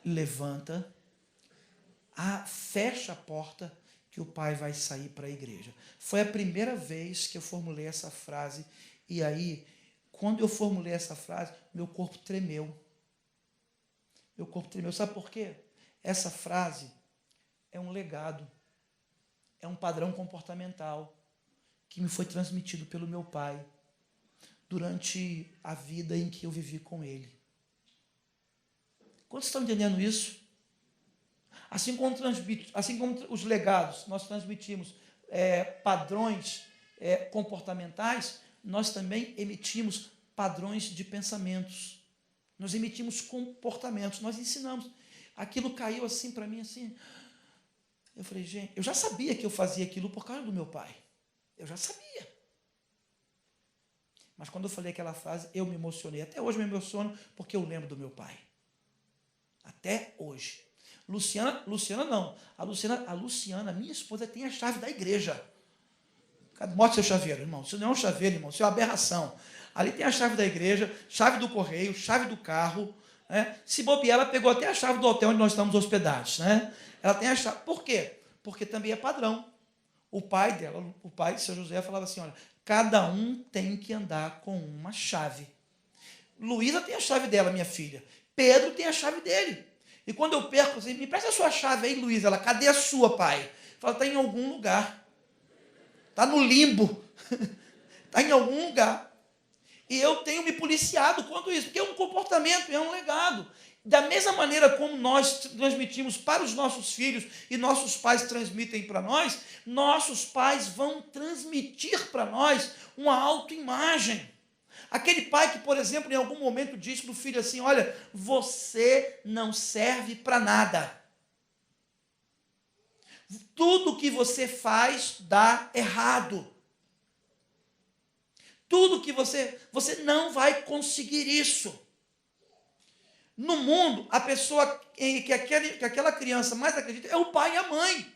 levanta, fecha a porta, que o pai vai sair para a igreja. Foi a primeira vez que eu formulei essa frase, e aí, quando eu formulei essa frase, meu corpo tremeu. Meu corpo tremeu. Sabe por quê? Essa frase é um legado, é um padrão comportamental que me foi transmitido pelo meu pai durante a vida em que eu vivi com ele. Quantos estão entendendo isso? Assim como os legados, nós transmitimos padrões comportamentais, nós também emitimos padrões de pensamentos. Nós emitimos comportamentos, nós ensinamos. Aquilo caiu assim para mim, assim. Eu falei, gente, eu já sabia que eu fazia aquilo por causa do meu pai. Eu já sabia. Mas quando eu falei aquela frase, eu me emocionei. Até hoje eu me emociono porque eu lembro do meu pai. Até hoje. Luciana não. A Luciana, minha esposa, tem a chave da igreja. Mostra seu chaveiro, irmão. Isso não é um chaveiro, irmão. Isso é uma aberração. Ali tem a chave da igreja, chave do correio, chave do carro. Né? Se bobear, ela pegou até a chave do hotel onde nós estamos hospedados. Né? Ela tem a chave. Por quê? Porque também é padrão. O pai dela, o pai de seu José, falava assim, olha, cada um tem que andar com uma chave. Luísa tem a chave dela, minha filha. Pedro tem a chave dele. E quando eu perco, assim, me presta a sua chave aí, Luísa. Ela, cadê a sua, pai? Fala, está em algum lugar. Está no limbo. Está em algum lugar. E eu tenho me policiado quanto isso, porque é um comportamento, é um legado. Da mesma maneira como nós transmitimos para os nossos filhos e nossos pais transmitem para nós, nossos pais vão transmitir para nós uma autoimagem. Aquele pai que, por exemplo, em algum momento disse para o filho assim, olha, você não serve para nada. Tudo que você faz dá errado. Tudo que você não vai conseguir isso. No mundo, a pessoa que aquela criança mais acredita é o pai e a mãe.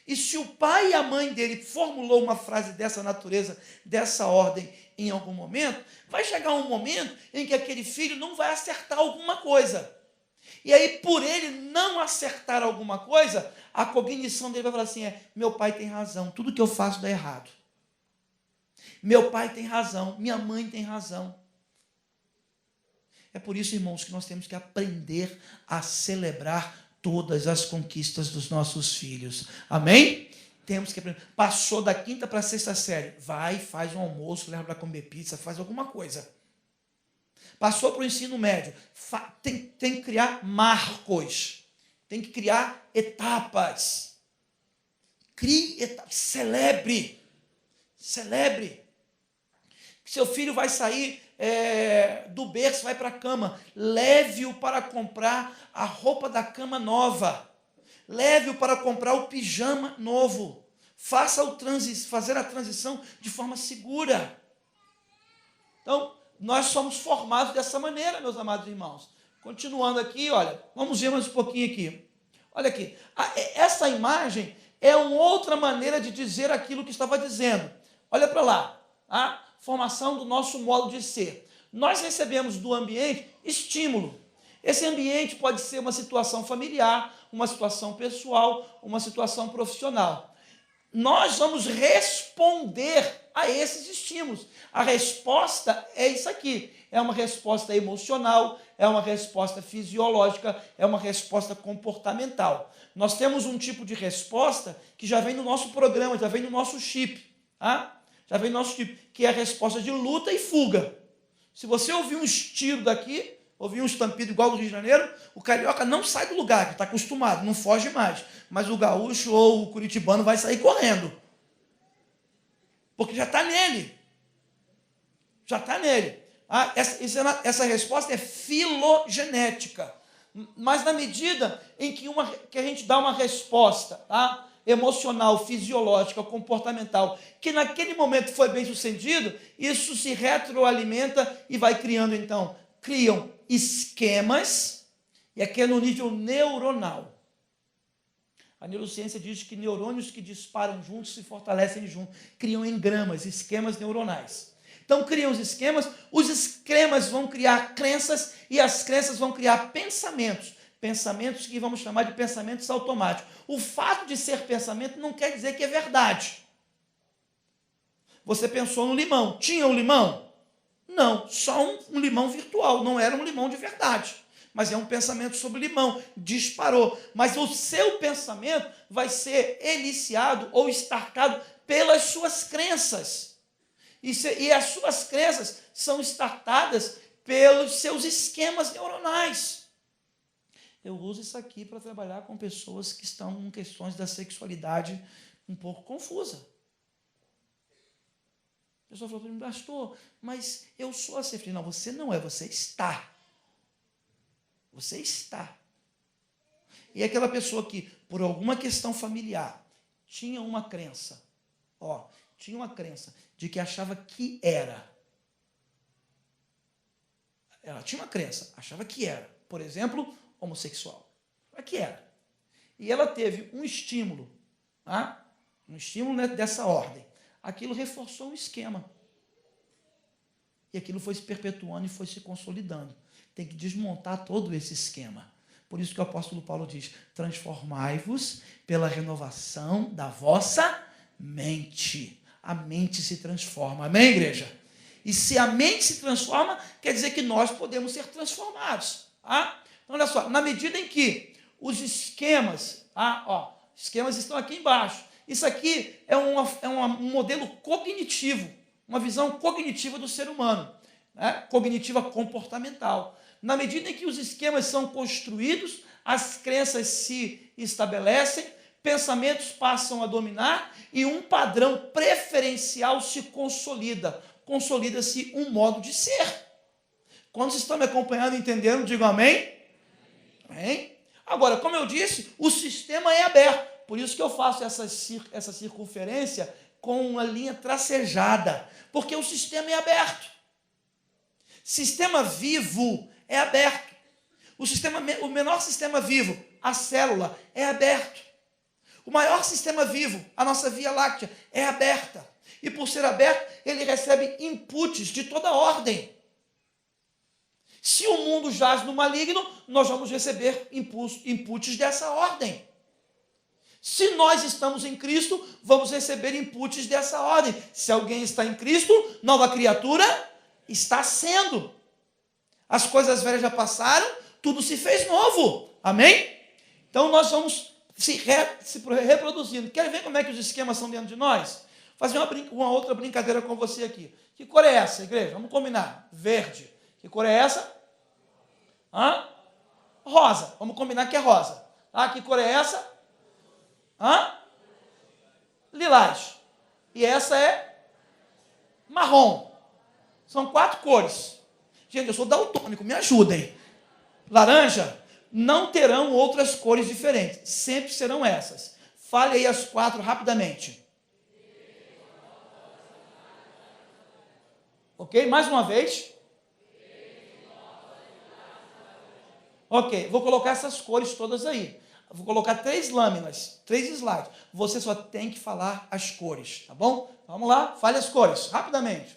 E se o pai e a mãe dele formulou uma frase dessa natureza, dessa ordem, em algum momento, vai chegar um momento em que aquele filho não vai acertar alguma coisa. E aí, por ele não acertar alguma coisa, a cognição dele vai falar assim, meu pai tem razão, tudo que eu faço dá errado. Meu pai tem razão, minha mãe tem razão. É por isso, irmãos, que nós temos que aprender a celebrar todas as conquistas dos nossos filhos. Amém? Temos que aprender. Passou da 5ª para a 6ª série. Vai, faz um almoço, leva para comer pizza, faz alguma coisa. Passou para o ensino médio. Tem que criar marcos. Tem que criar etapas. Crie etapas. Celebre. Celebre. Seu filho vai sair do berço, vai para a cama. Leve-o para comprar a roupa da cama nova. Leve-o para comprar o pijama novo. Fazer a transição de forma segura. Então, nós somos formados dessa maneira, meus amados irmãos. Continuando aqui, olha, vamos ver mais um pouquinho aqui. Olha aqui, essa imagem é uma outra maneira de dizer aquilo que estava dizendo. Olha para lá, a formação do nosso modo de ser. Nós recebemos do ambiente estímulo. Esse ambiente pode ser uma situação familiar, uma situação pessoal, uma situação profissional. Nós vamos responder a esses estímulos. A resposta é isso aqui. É uma resposta emocional, é uma resposta fisiológica, é uma resposta comportamental. Nós temos um tipo de resposta que já vem no nosso programa, já vem no nosso chip. Tá? Já vem no nosso chip, que é a resposta de luta e fuga. Se você ouvir um tiro daqui, ouvir um estampido igual do Rio de Janeiro, o carioca não sai do lugar, que está acostumado, não foge mais. Mas o gaúcho ou o curitibano vai sair correndo. Porque já está nele. Já está nele. Essa resposta é filogenética. Mas na medida em que a gente dá uma resposta, tá? Emocional, fisiológica, comportamental, que naquele momento foi bem sucedido, isso se retroalimenta e vai criando, então, criam esquemas, e aqui é no nível neuronal. A neurociência diz que neurônios que disparam juntos se fortalecem juntos, criam engramas, esquemas neuronais. Então, criam os esquemas vão criar crenças, e as crenças vão criar pensamentos. pensamentos que vamos chamar de pensamentos automáticos. O fato de ser pensamento não quer dizer que é verdade. Você pensou no limão. Tinha um limão? Não, só um limão virtual, não era um limão de verdade. Mas é um pensamento sobre limão, disparou. Mas o seu pensamento vai ser eliciado ou estarcado pelas suas crenças. E as suas crenças são estartadas pelos seus esquemas neuronais. Eu uso isso aqui para trabalhar com pessoas que estão com questões da sexualidade um pouco confusa. A pessoa falou para mim, pastor, mas eu sou assim. Eu falei, não, você não é, você está. Você está. E aquela pessoa que, por alguma questão familiar, tinha uma crença, tinha uma crença de que achava que era. Ela tinha uma crença, achava que era, por exemplo, homossexual. Achava que era. E ela teve um estímulo, dessa ordem. Aquilo reforçou um esquema. E aquilo foi se perpetuando e foi se consolidando. Tem que desmontar todo esse esquema. Por isso que o apóstolo Paulo diz, transformai-vos pela renovação da vossa mente. A mente se transforma. Amém, igreja? E se a mente se transforma, quer dizer que nós podemos ser transformados. Então, olha só, na medida em que os esquemas, esquemas estão aqui embaixo. Isso aqui é um modelo cognitivo, uma visão cognitiva do ser humano, né? Cognitiva comportamental. Na medida em que os esquemas são construídos, as crenças se estabelecem, pensamentos passam a dominar e um padrão preferencial se consolida. Consolida-se um modo de ser. Quando vocês estão me acompanhando e entendendo, digam amém. Amém? Agora, como eu disse, o sistema é aberto. Por isso que eu faço essa circunferência com uma linha tracejada. Porque o sistema é aberto. Sistema vivo é aberto. O menor sistema vivo, a célula, é aberto. O maior sistema vivo, a nossa Via Láctea, é aberta. E por ser aberto, ele recebe inputs de toda ordem. Se o mundo jaz no maligno, nós vamos receber inputs dessa ordem. Se nós estamos em Cristo, vamos receber inputs dessa ordem. Se alguém está em Cristo, nova criatura está sendo. As coisas velhas já passaram, tudo se fez novo. Amém? Então nós vamos se reproduzindo. Quer ver como é que os esquemas são dentro de nós? Fazer uma outra brincadeira com você aqui. Que cor é essa, igreja? Vamos combinar. Verde. Que cor é essa? Rosa. Vamos combinar que é rosa. Que cor é essa? Lilás. E essa é marrom. São 4 cores. Gente, eu sou daltônico, me ajudem. Laranja, não terão outras cores diferentes. Sempre serão essas. Fale aí as 4 rapidamente. Ok? Mais uma vez. Ok, vou colocar essas cores todas aí. Vou colocar 3 lâminas, 3 slides. Você só tem que falar as cores, tá bom? Vamos lá, fale as cores, rapidamente.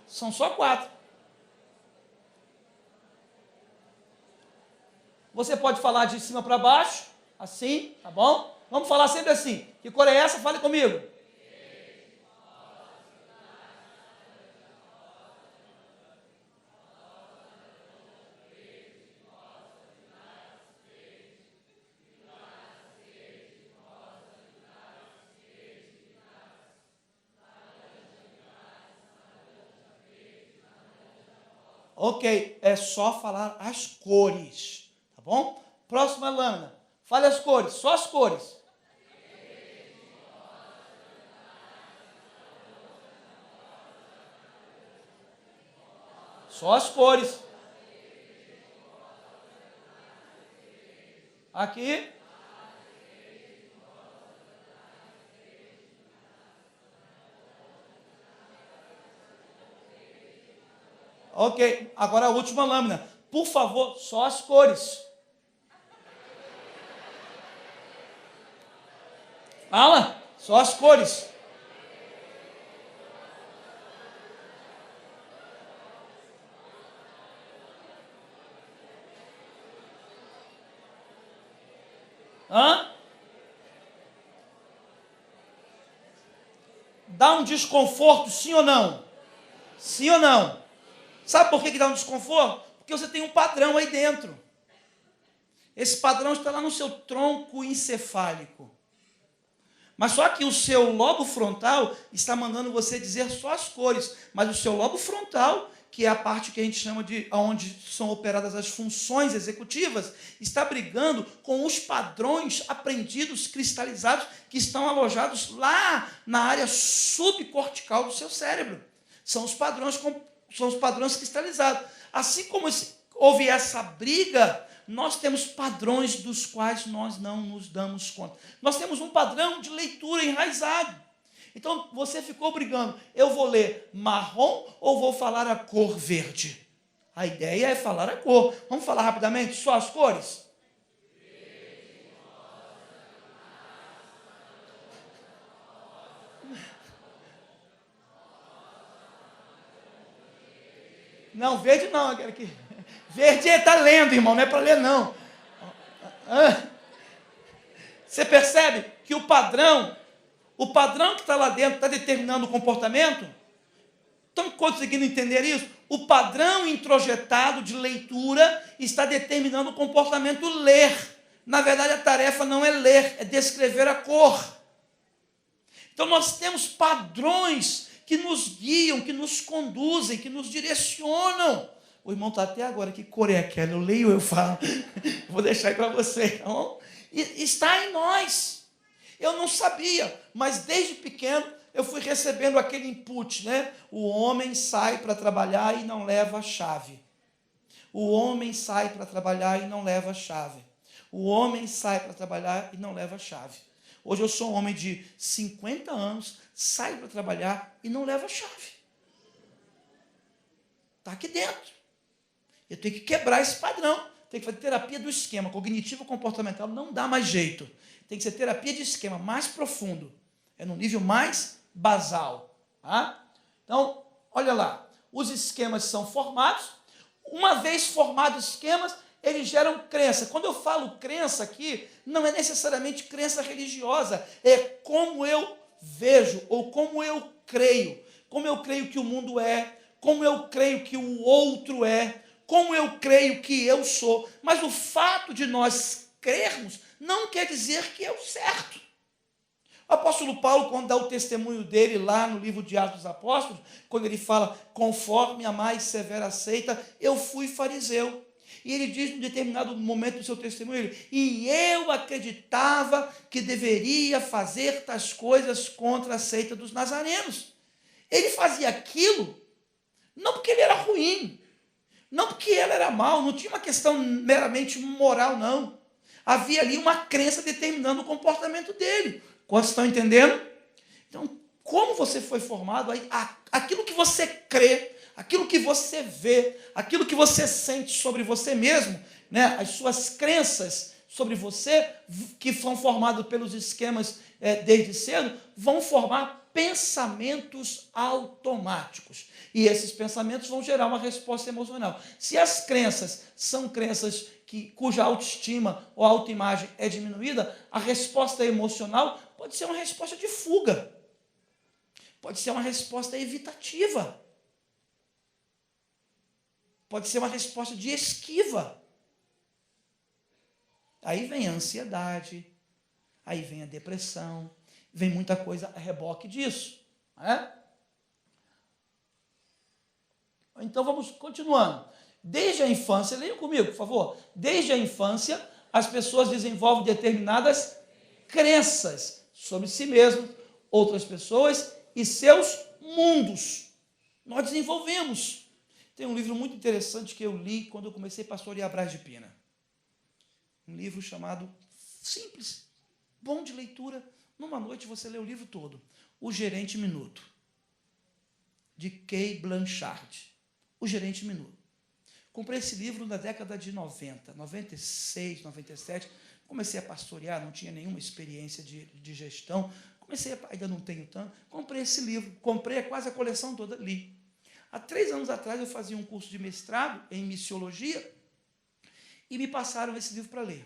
São só 4. Você pode falar de cima para baixo, assim, tá bom? Vamos falar sempre assim. Que cor é essa? Fale comigo. Ok, é só falar as cores, tá bom? Próxima lâmina. Fale as cores, só as cores. Só as cores. Aqui. Ok, agora a última lâmina. Por favor, só as cores. Fala, só as cores. Hã? Dá um desconforto, sim ou não? Sim ou não? Sabe por que dá um desconforto? Porque você tem um padrão aí dentro. Esse padrão está lá no seu tronco encefálico. Mas só que o seu lobo frontal está mandando você dizer só as cores. Mas o seu lobo frontal, que é a parte que a gente chama de onde são operadas as funções executivas, está brigando com os padrões aprendidos, cristalizados, que estão alojados lá na área subcortical do seu cérebro. São os padrões cristalizados. Assim como houve essa briga, nós temos padrões dos quais nós não nos damos conta. Nós temos um padrão de leitura enraizado. Então, você ficou brigando, eu vou ler marrom ou vou falar a cor verde? A ideia é falar a cor. Vamos falar rapidamente só as cores? Não, verde não. Verde está lendo, irmão, não é para ler, não. Você percebe que o padrão que está lá dentro está determinando o comportamento? Estão conseguindo entender isso? O padrão introjetado de leitura está determinando o comportamento ler. Na verdade, a tarefa não é ler, é descrever a cor. Então, nós temos padrões que nos guiam, que nos conduzem, que nos direcionam. O irmão está até agora, que cor é aquela? Eu leio, eu falo. Vou deixar aí para você, tá bom? E está em nós. Eu não sabia, mas desde pequeno eu fui recebendo aquele input, né? O homem sai para trabalhar e não leva a chave. O homem sai para trabalhar e não leva a chave. O homem sai para trabalhar e não leva a chave. Hoje eu sou um homem de 50 anos, saio para trabalhar e não levo a chave. Está aqui dentro. Eu tenho que quebrar esse padrão. Tem que fazer terapia do esquema. Cognitivo-comportamental não dá mais jeito. Tem que ser terapia de esquema mais profundo. É no nível mais basal. Tá? Então, olha lá. Os esquemas são formados. Uma vez formados esquemas, eles geram crença. Quando eu falo crença aqui, não é necessariamente crença religiosa. É como eu vejo ou como eu creio. Como eu creio que o mundo é. Como eu creio que o outro é. Como eu creio que eu sou. Mas o fato de nós crermos não quer dizer que é o certo. O apóstolo Paulo, quando dá o testemunho dele lá no livro de Atos dos Apóstolos, quando ele fala, conforme a mais severa seita, eu fui fariseu. E ele diz, em determinado momento do seu testemunho, e eu acreditava que deveria fazer tais coisas contra a seita dos nazarenos. Ele fazia aquilo, não porque ele era ruim, não porque ele era mau, não tinha uma questão meramente moral, não. Havia ali uma crença determinando o comportamento dele. Quantos estão entendendo? Então, como você foi formado, aquilo que você crê, aquilo que você vê, aquilo que você sente sobre você mesmo, né, as suas crenças sobre você, que são formadas pelos esquemas desde cedo, vão formar pensamentos automáticos. E esses pensamentos vão gerar uma resposta emocional. Se as crenças são crenças cuja autoestima ou autoimagem é diminuída, a resposta emocional pode ser uma resposta de fuga. Pode ser uma resposta evitativa. Pode ser uma resposta de esquiva. Aí vem a ansiedade, aí vem a depressão, vem muita coisa a reboque disso. Né? Então vamos continuando. Desde a infância, leiam comigo, por favor. Desde a infância, as pessoas desenvolvem determinadas crenças sobre si mesmas, outras pessoas e seus mundos. Nós desenvolvemos. Tem um livro muito interessante que eu li quando eu comecei a pastorear Braz de Pina. Um livro chamado, simples, bom de leitura. Numa noite você lê o livro todo. O Gerente Minuto, de Kay Blanchard. O Gerente Minuto. Comprei esse livro na década de 90, 96, 97. Comecei a pastorear, não tinha nenhuma experiência de gestão. Ainda não tenho tanto. Comprei esse livro, comprei quase a coleção toda, li. Há 3 anos atrás eu fazia um curso de mestrado em missiologia e me passaram esse livro para ler.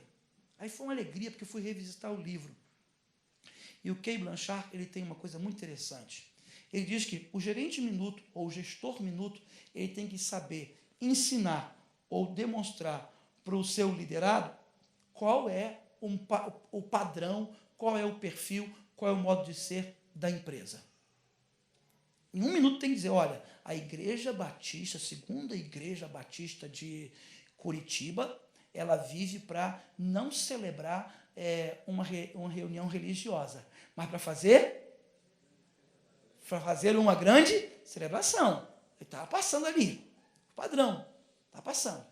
Aí foi uma alegria, porque eu fui revisitar o livro. E o Kay Blanchard, ele tem uma coisa muito interessante. Ele diz que o gerente minuto, ou o gestor minuto, ele tem que saber ensinar ou demonstrar para o seu liderado qual é o padrão, qual é o perfil, qual é o modo de ser da empresa. Em 1 minuto tem que dizer, olha, a Igreja Batista, a segunda Igreja Batista de Curitiba, ela vive para não celebrar uma reunião religiosa, mas para fazer uma grande celebração. Ele estava passando ali, o padrão, está passando.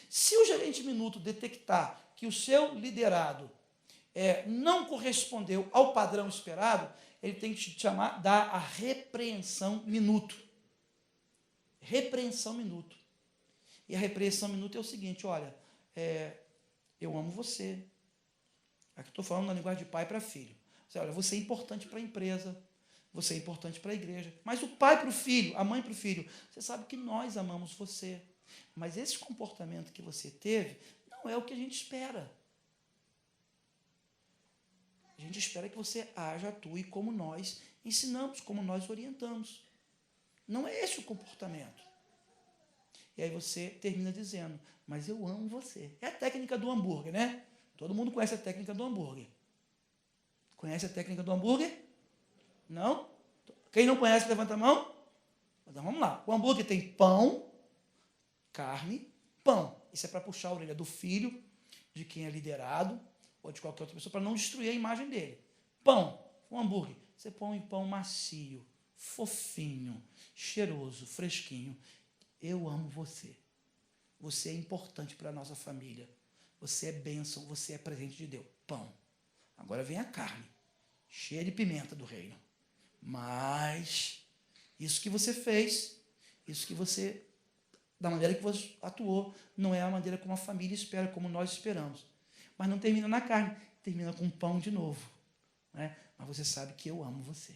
Se o gerente minuto detectar que o seu liderado não correspondeu ao padrão esperado, ele tem que te dar a repreensão minuto. Repreensão minuto. E a repreensão minuto é o seguinte, olha, eu amo você. Aqui estou falando na linguagem de pai para filho. Olha, você é importante para a empresa, você é importante para a igreja. Mas o pai para o filho, a mãe para o filho, você sabe que nós amamos você. Mas esse comportamento que você teve não é o que a gente espera. A gente espera que você haja, atue como nós ensinamos, como nós orientamos. Não é esse o comportamento. E aí você termina dizendo, mas eu amo você. É a técnica do hambúrguer, né? Todo mundo conhece a técnica do hambúrguer. Conhece a técnica do hambúrguer? Não? Quem não conhece, levanta a mão. Então vamos lá. O hambúrguer tem pão, carne, pão. Isso é para puxar a orelha do filho, de quem é liderado, ou de qualquer outra pessoa, para não destruir a imagem dele. Pão, um hambúrguer. Você põe pão macio, fofinho, cheiroso, fresquinho. Eu amo você. Você é importante para a nossa família. Você é bênção, você é presente de Deus. Pão. Agora vem a carne, cheia de pimenta do reino. Mas isso que você fez, isso que você, da maneira que você atuou, não é a maneira como a família espera, como nós esperamos. Mas não termina na carne, termina com pão de novo. Né? Mas você sabe que eu amo você.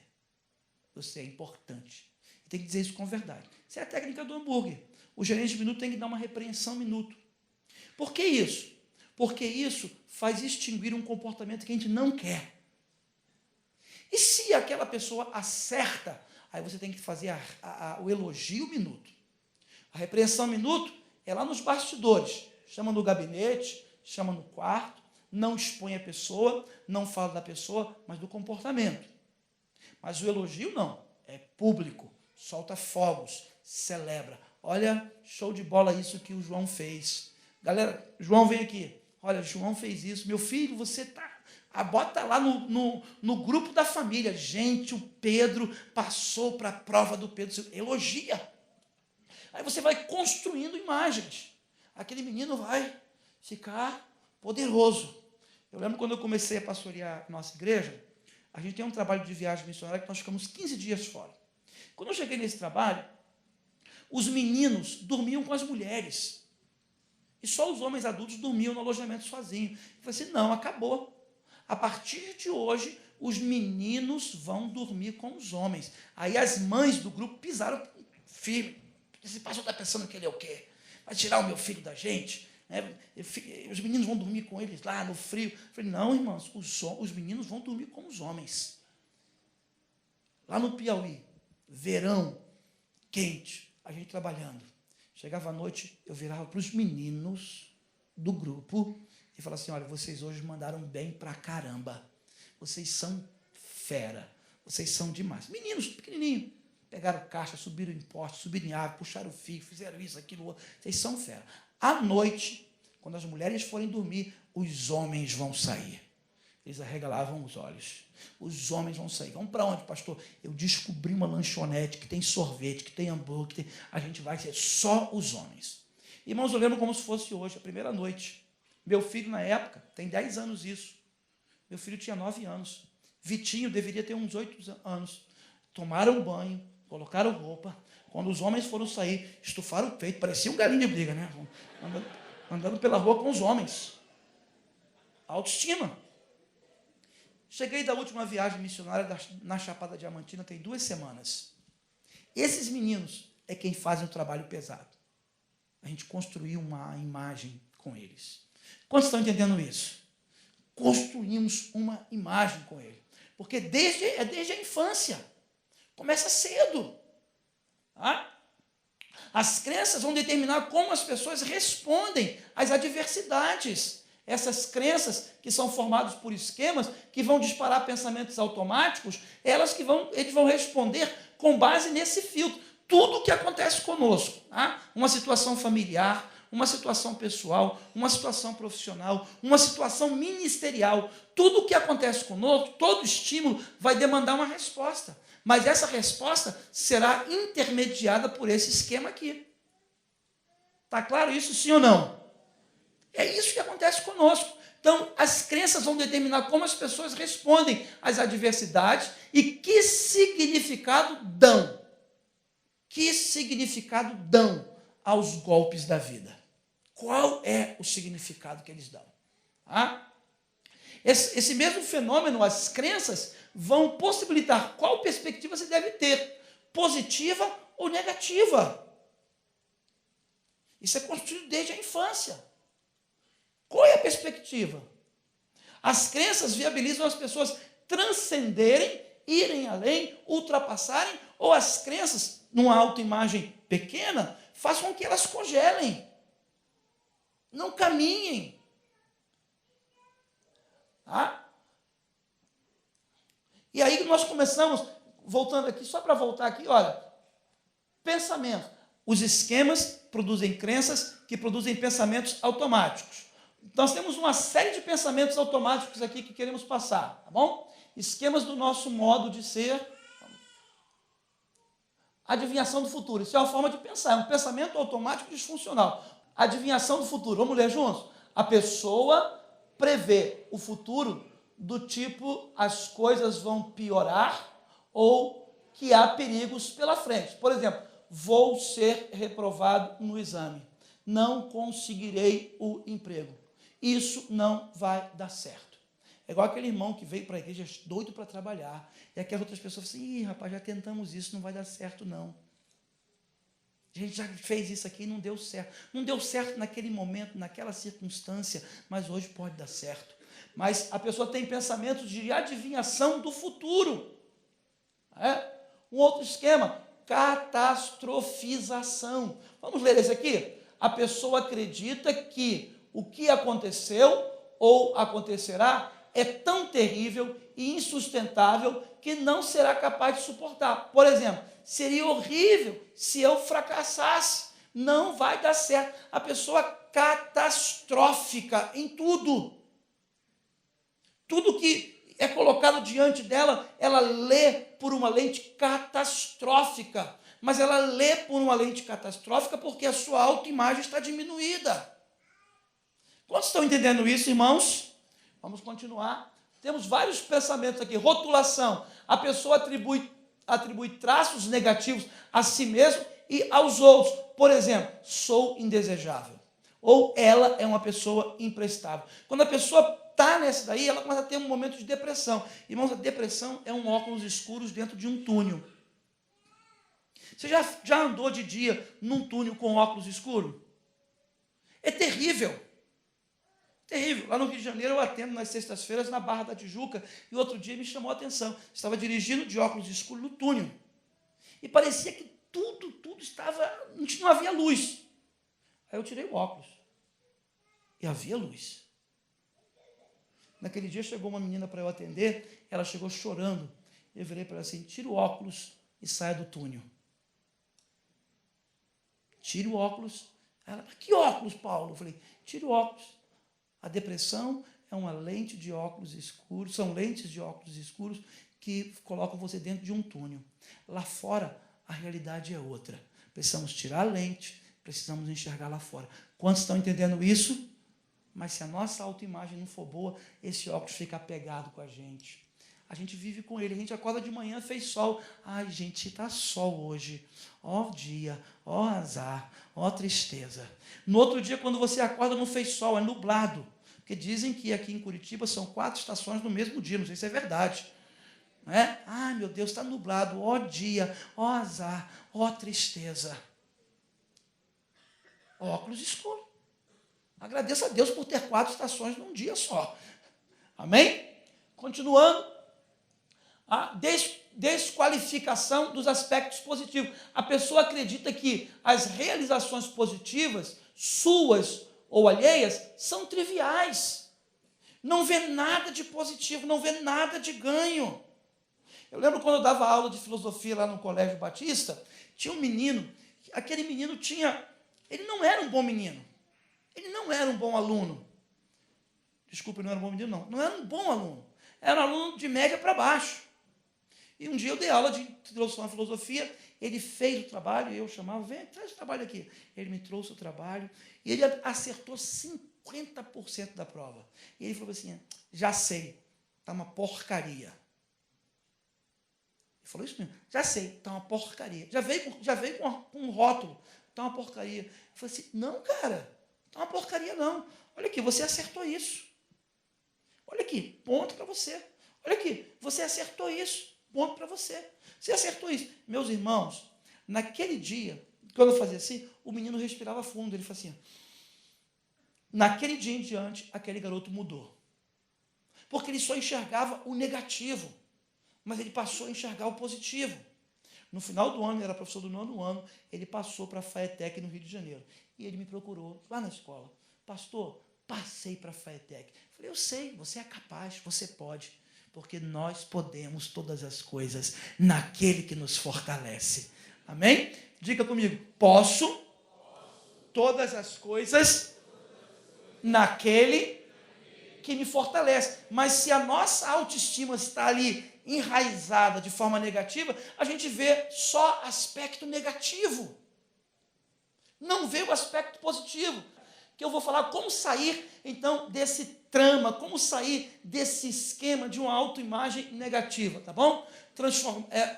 Você é importante. E tem que dizer isso com verdade. Isso é a técnica do hambúrguer. O gerente de minuto tem que dar uma repreensão minuto. Por que isso? Porque isso faz extinguir um comportamento que a gente não quer. E se aquela pessoa acerta, aí você tem que fazer o elogio minuto. A repreensão minuto é lá nos bastidores. Chama no gabinete, chama no quarto, não expõe a pessoa, não fala da pessoa, mas do comportamento. Mas o elogio não, é público, solta fogos, celebra. Olha, show de bola isso que o João fez. Galera, João vem aqui. Olha, João fez isso. Meu filho, você tá... Bota lá no grupo da família. Gente, o Pedro passou para a prova do Pedro. Elogia. Aí você vai construindo imagens. Aquele menino vai ficar poderoso. Eu lembro quando eu comecei a pastorear a nossa igreja, a gente tem um trabalho de viagem missionária que nós ficamos 15 dias fora. Quando eu cheguei nesse trabalho, os meninos dormiam com as mulheres. E só os homens adultos dormiam no alojamento sozinhos. Eu falei assim, não, acabou. A partir de hoje, os meninos vão dormir com os homens. Aí as mães do grupo pisaram firme. Esse pastor está pensando que ele é o quê? Vai tirar o meu filho da gente? Os meninos vão dormir com eles lá no frio. Eu falei, não, irmãos, os meninos vão dormir com os homens. Lá no Piauí, verão, quente, a gente trabalhando. Chegava à noite, eu virava para os meninos do grupo e falava assim, olha, vocês hoje mandaram bem pra caramba. Vocês são fera. Vocês são demais. Meninos pequenininhos. Pegaram caixa, subiram em poste, subiram em água, puxaram o fio, fizeram isso, aquilo, outro. Vocês são fera. À noite, quando as mulheres forem dormir, os homens vão sair. Eles arregalavam os olhos. Os homens vão sair. Vamos para onde, pastor? Eu descobri uma lanchonete que tem sorvete, que tem hambúrguer, a gente vai ser só os homens. Irmãos, eu lembro como se fosse hoje, a primeira noite. Meu filho, na época, tem 10 anos isso. Meu filho tinha 9 anos. Vitinho deveria ter uns 8 anos. Tomaram banho, colocaram roupa. Quando os homens foram sair, estufaram o peito, parecia um galinho de briga, né? Andando pela rua com os homens. Autoestima. Cheguei da última viagem missionária na Chapada Diamantina, tem 2 semanas. Esses meninos é quem fazem o trabalho pesado. A gente construiu uma imagem com eles. Quantos estão entendendo isso? construímos uma imagem com ele. Porque desde a infância. Começa cedo. Tá? As crenças vão determinar como as pessoas respondem às adversidades. Essas crenças que são formadas por esquemas, que vão disparar pensamentos automáticos, eles vão responder com base nesse filtro. Tudo o que acontece conosco, tá? Uma situação familiar, uma situação pessoal, uma situação profissional, uma situação ministerial, tudo o que acontece conosco, todo estímulo vai demandar uma resposta. Mas essa resposta será intermediada por esse esquema aqui. Está claro isso, sim ou não? É isso que acontece conosco. Então, as crenças vão determinar como as pessoas respondem às adversidades e que significado dão. Que significado dão aos golpes da vida? Qual é o significado que eles dão? Ah? Esse mesmo fenômeno, as crenças, vão possibilitar qual perspectiva você deve ter, positiva ou negativa. Isso é construído desde a infância. Qual é a perspectiva? As crenças viabilizam as pessoas transcenderem, irem além, ultrapassarem, ou as crenças, numa autoimagem pequena, façam com que elas congelem, não caminhem. Tá? E aí nós começamos, voltando aqui, só para voltar aqui, olha, pensamento. Os esquemas produzem crenças que produzem pensamentos automáticos. Nós temos uma série de pensamentos automáticos aqui que queremos passar, tá bom? Esquemas do nosso modo de ser. Adivinhação do futuro. Isso é uma forma de pensar, é um pensamento automático disfuncional. Adivinhação do futuro. Vamos ler juntos? A pessoa prevê o futuro do tipo as coisas vão piorar ou que há perigos pela frente. Por exemplo, vou ser reprovado no exame. Não conseguirei o emprego. Isso não vai dar certo. É igual aquele irmão que veio para a igreja doido para trabalhar. E aquelas outras pessoas falam assim, rapaz, já tentamos isso, não vai dar certo não. A gente já fez isso aqui e não deu certo. Não deu certo naquele momento, naquela circunstância, mas hoje pode dar certo. Mas a pessoa tem pensamentos de adivinhação do futuro. Um outro esquema, catastrofização. Vamos ler esse aqui? A pessoa acredita que o que aconteceu ou acontecerá é tão terrível e insustentável que não será capaz de suportar. Por exemplo, seria horrível se eu fracassasse. Não vai dar certo. A pessoa catastrófica em tudo. Tudo que é colocado diante dela, ela lê por uma lente catastrófica. Mas ela lê por uma lente catastrófica porque a sua autoimagem está diminuída. Quantos estão entendendo isso, irmãos? Vamos continuar. Temos vários pensamentos aqui. Rotulação. A pessoa atribui traços negativos a si mesmo e aos outros. Por exemplo, sou indesejável. Ou ela é uma pessoa imprestável. Quando a pessoa está nessa daí, ela começa a ter um momento de depressão. Irmãos, a depressão é um óculos escuros dentro de um túnel. Você já andou de dia num túnel com óculos escuros? É terrível. Terrível. Lá no Rio de Janeiro eu atendo nas sextas-feiras na Barra da Tijuca e outro dia me chamou a atenção. Estava dirigindo de óculos escuros no túnel. E parecia que tudo estava... Não havia luz. Aí eu tirei o óculos. E havia luz. Naquele dia chegou uma menina para eu atender, ela chegou chorando. Eu virei para ela assim, tira o óculos e saia do túnel. Tire o óculos. Ela, que óculos, Paulo? Eu falei, tire o óculos. A depressão é uma lente de óculos escuros, são lentes de óculos escuros que colocam você dentro de um túnel. Lá fora, a realidade é outra. Precisamos tirar a lente, precisamos enxergar lá fora. Quantos estão entendendo isso? Mas se a nossa autoimagem não for boa, esse óculos fica apegado com a gente. A gente vive com ele, a gente acorda de manhã, fez sol. Ai, gente, está sol hoje. Ó dia, ó azar, ó tristeza. No outro dia, quando você acorda, não fez sol, é nublado. Porque dizem que aqui em Curitiba são 4 estações no mesmo dia, não sei se é verdade. Não é? Ai, meu Deus, está nublado, ó dia, ó azar, ó tristeza. Óculos escuros. Agradeço a Deus por ter 4 estações num dia só. Amém? Continuando, a desqualificação dos aspectos positivos. A pessoa acredita que as realizações positivas, suas ou alheias, são triviais. Não vê nada de positivo, não vê nada de ganho. Eu lembro quando eu dava aula de filosofia lá no Colégio Batista, tinha um menino, aquele menino ele não era um bom menino, ele não era um bom aluno. Desculpa, ele não era um bom menino, não era um bom aluno, era um aluno de média para baixo. E um dia eu dei aula de introdução à filosofia, ele fez o trabalho, eu chamava, vem, traz o trabalho aqui. Ele me trouxe o trabalho, e ele acertou 50% da prova. E ele falou assim, já sei, está uma porcaria. Ele falou isso mesmo, já sei, está uma porcaria. Já veio com um rótulo, está uma porcaria. Eu falei assim, não, cara, está uma porcaria não. Olha aqui, você acertou isso. Olha aqui, ponto para você. Olha aqui, você acertou isso. Ponto para você. Você acertou isso. Meus irmãos, naquele dia, quando eu fazia assim, o menino respirava fundo. Ele fazia assim. Naquele dia em diante, aquele garoto mudou. Porque ele só enxergava o negativo. Mas ele passou a enxergar o positivo. No final do ano, ele era professor do 9º ano, ele passou para a FAETEC no Rio de Janeiro. E ele me procurou lá na escola. Pastor, passei para a FAETEC. Falei, eu sei, você é capaz, você pode. Porque nós podemos todas as coisas naquele que nos fortalece. Amém? Diga comigo, posso todas as coisas naquele que me fortalece. Mas se a nossa autoestima está ali enraizada de forma negativa, a gente vê só aspecto negativo. Não vê o aspecto positivo. Que eu vou falar como sair, então, desse trama, como sair desse esquema de uma autoimagem negativa, tá bom?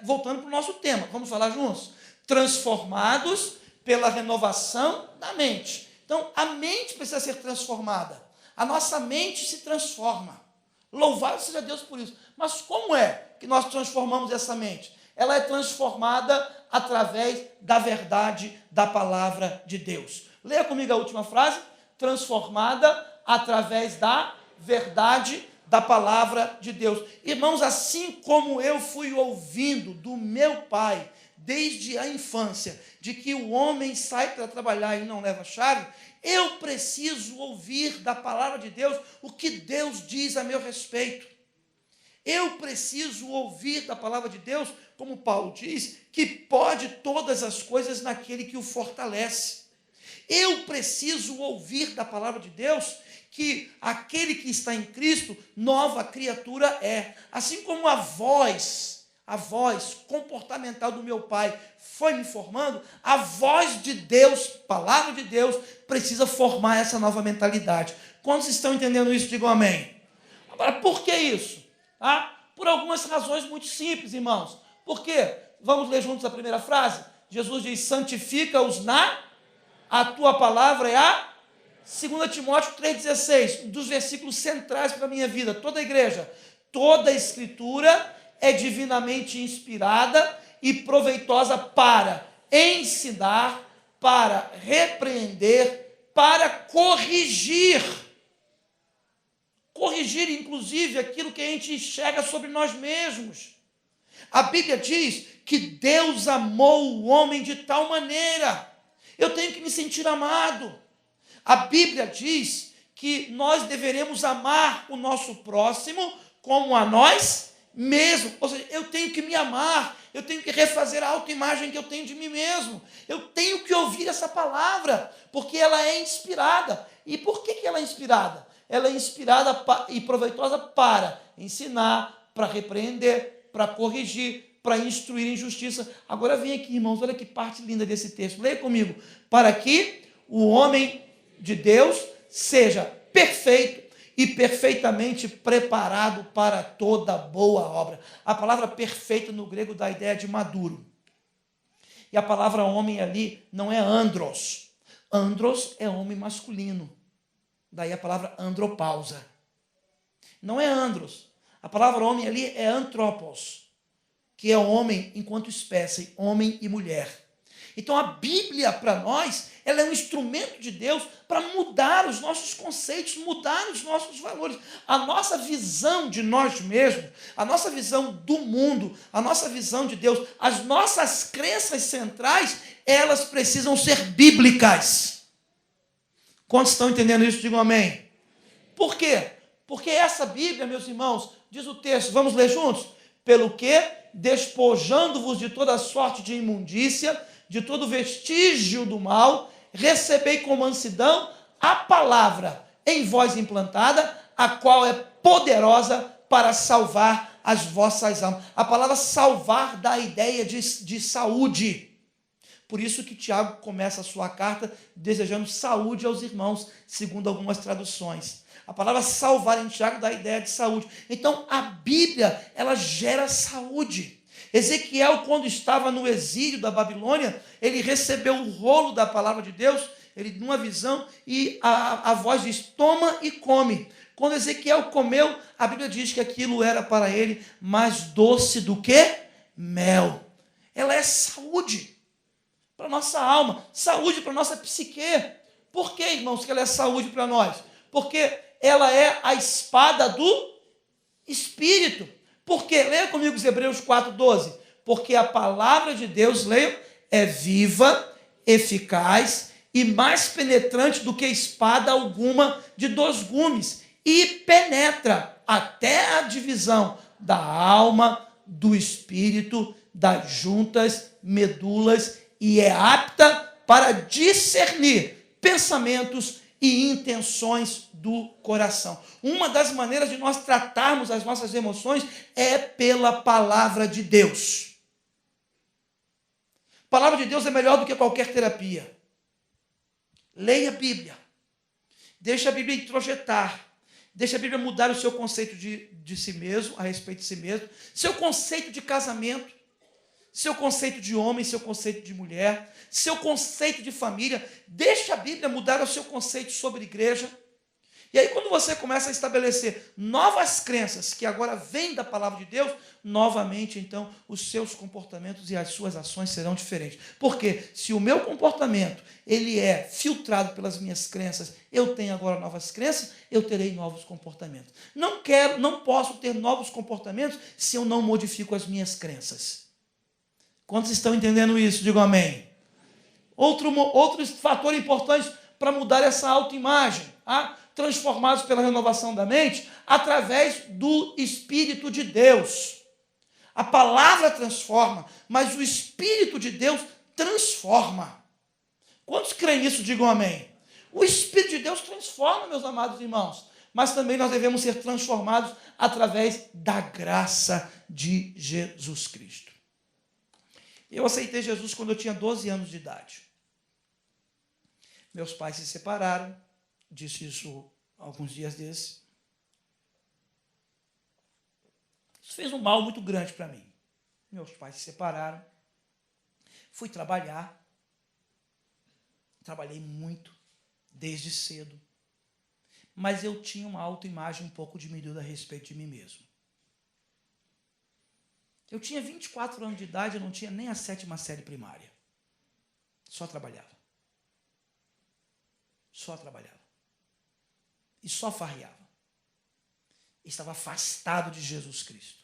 Voltando para o nosso tema, vamos falar juntos? Transformados pela renovação da mente. Então, a mente precisa ser transformada. A nossa mente se transforma. Louvado seja Deus por isso. Mas como é que nós transformamos essa mente? Ela é transformada através da verdade da palavra de Deus. Leia comigo a última frase. Transformada através da verdade da palavra de Deus. Irmãos, assim como eu fui ouvindo do meu pai, desde a infância, de que o homem sai para trabalhar e não leva chave, eu preciso ouvir da palavra de Deus o que Deus diz a meu respeito. Eu preciso ouvir da palavra de Deus, como Paulo diz, que pode todas as coisas naquele que o fortalece. Eu preciso ouvir da palavra de Deus que aquele que está em Cristo, nova criatura é. Assim como a voz comportamental do meu pai foi me formando, a voz de Deus, palavra de Deus, precisa formar essa nova mentalidade. Quantos estão entendendo isso? Digam amém. Agora, por que isso? Por algumas razões muito simples, irmãos. Por quê? Vamos ler juntos a primeira frase? Jesus diz, santifica-os a tua palavra é a 2 Timóteo 3,16, dos versículos centrais para a minha vida, toda a igreja. Toda a escritura é divinamente inspirada e proveitosa para ensinar, para repreender, para corrigir. Corrigir, inclusive, aquilo que a gente enxerga sobre nós mesmos. A Bíblia diz que Deus amou o homem de tal maneira. Eu tenho que me sentir amado. A Bíblia diz que nós deveremos amar o nosso próximo como a nós mesmos. Ou seja, eu tenho que me amar, eu tenho que refazer a autoimagem que eu tenho de mim mesmo. Eu tenho que ouvir essa palavra, porque ela é inspirada. E por que ela é inspirada? Ela é inspirada e proveitosa para ensinar, para repreender, para corrigir, para instruir em justiça. Agora vem aqui, irmãos, olha que parte linda desse texto. Leia comigo. Para que o homem de Deus seja perfeito e perfeitamente preparado para toda boa obra. A palavra perfeito no grego dá a ideia de maduro. E a palavra homem ali não é andros. Andros é homem masculino. Daí a palavra andropausa. Não é andros. A palavra homem ali é antropos, que é homem enquanto espécie, homem e mulher. Então a Bíblia para nós, ela é um instrumento de Deus para mudar os nossos conceitos, mudar os nossos valores. A nossa visão de nós mesmos, a nossa visão do mundo, a nossa visão de Deus, as nossas crenças centrais, elas precisam ser bíblicas. Quantos estão entendendo isso? Digam amém. Por quê? Porque essa Bíblia, meus irmãos, diz o texto, vamos ler juntos? Pelo que, despojando-vos de toda sorte de imundícia, de todo vestígio do mal, recebei com mansidão a palavra em vós implantada, a qual é poderosa para salvar as vossas almas. A palavra salvar dá a ideia de saúde. Por isso que Tiago começa a sua carta desejando saúde aos irmãos, segundo algumas traduções. A palavra salvar em Tiago dá a ideia de saúde. Então, a Bíblia, ela gera saúde. Ezequiel, quando estava no exílio da Babilônia, ele recebeu o rolo da palavra de Deus, ele numa visão, e a voz diz, toma e come. Quando Ezequiel comeu, a Bíblia diz que aquilo era para ele mais doce do que mel. Ela é saúde para a nossa alma, saúde para a nossa psique. Por que, irmãos, que ela é saúde para nós? Porque ela é a espada do Espírito. Por quê? Leia comigo os Hebreus 4:12. Porque a palavra de Deus, leia, é viva, eficaz e mais penetrante do que espada alguma de 2 gumes e penetra até a divisão da alma, do espírito, das juntas, medulas e é apta para discernir pensamentos e intenções do coração. Uma das maneiras de nós tratarmos as nossas emoções é pela palavra de Deus. A palavra de Deus é melhor do que qualquer terapia. Leia a Bíblia. Deixa a Bíblia introjetar. Deixa a Bíblia mudar o seu conceito de si mesmo, a respeito de si mesmo. Seu conceito de casamento. Seu conceito de homem, seu conceito de mulher, seu conceito de família. Deixa a Bíblia mudar o seu conceito sobre igreja. E aí, quando você começa a estabelecer novas crenças que agora vêm da palavra de Deus, novamente, então, os seus comportamentos e as suas ações serão diferentes. Porque se o meu comportamento ele é filtrado pelas minhas crenças, eu tenho agora novas crenças, eu terei novos comportamentos. Não posso ter novos comportamentos se eu não modifico as minhas crenças. Quantos estão entendendo isso? Digam amém. Outro fator importante para mudar essa autoimagem, transformados pela renovação da mente, através do Espírito de Deus. A palavra transforma, mas o Espírito de Deus transforma. Quantos creem nisso? Digam amém. O Espírito de Deus transforma, meus amados irmãos, mas também nós devemos ser transformados através da graça de Jesus Cristo. Eu aceitei Jesus quando eu tinha 12 anos de idade. Meus pais se separaram, disse isso alguns dias desses. Isso fez um mal muito grande para mim. Meus pais se separaram, fui trabalhar, trabalhei muito, desde cedo, mas eu tinha uma autoimagem um pouco diminuída a respeito de mim mesmo. Eu tinha 24 anos de idade, eu não tinha nem a 7ª série primária. Só trabalhava. Só trabalhava. E só farriava. Estava afastado de Jesus Cristo.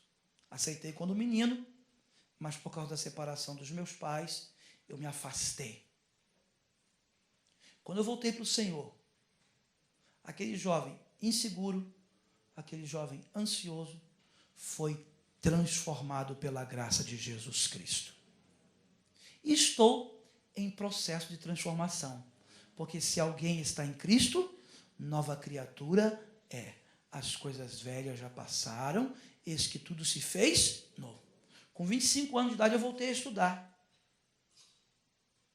Aceitei quando menino, mas por causa da separação dos meus pais, eu me afastei. Quando eu voltei para o Senhor, aquele jovem inseguro, aquele jovem ansioso, foi transformado pela graça de Jesus Cristo. E estou em processo de transformação, porque se alguém está em Cristo, nova criatura é. As coisas velhas já passaram, eis que tudo se fez novo. Com 25 anos de idade eu voltei a estudar.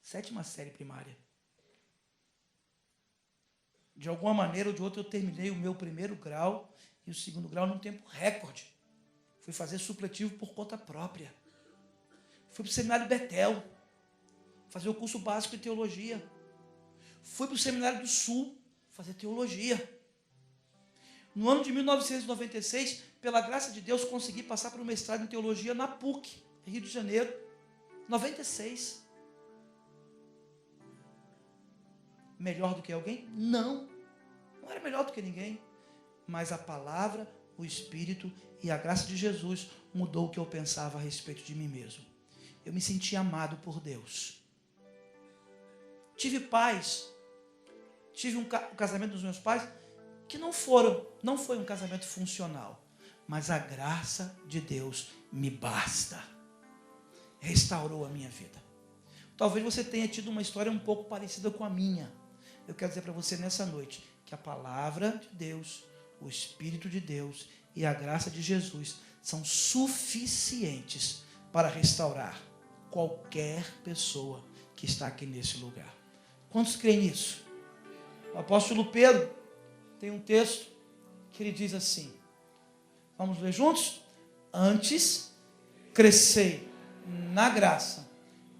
7ª série primária. De alguma maneira ou de outra eu terminei o meu 1º grau e o 2º grau num tempo recorde. Fui fazer supletivo por conta própria. Fui para o seminário Betel, fazer o curso básico de teologia. Fui para o seminário do Sul, fazer teologia. No ano de 1996, pela graça de Deus, consegui passar para o mestrado em teologia na PUC, Rio de Janeiro. 96. melhor do que alguém? Não era melhor do que ninguém. Mas a palavra, o Espírito e a graça de Jesus mudou o que eu pensava a respeito de mim mesmo. Eu me senti amado por Deus. Tive pais, tive um casamento dos meus pais que não foi um casamento funcional, mas a graça de Deus me basta. Restaurou a minha vida. Talvez você tenha tido uma história um pouco parecida com a minha. Eu quero dizer para você nessa noite que a palavra de Deus, o Espírito de Deus e a graça de Jesus são suficientes para restaurar qualquer pessoa que está aqui nesse lugar. Quantos creem nisso? O apóstolo Pedro tem um texto que ele diz assim, vamos ler juntos? Antes, crescei na graça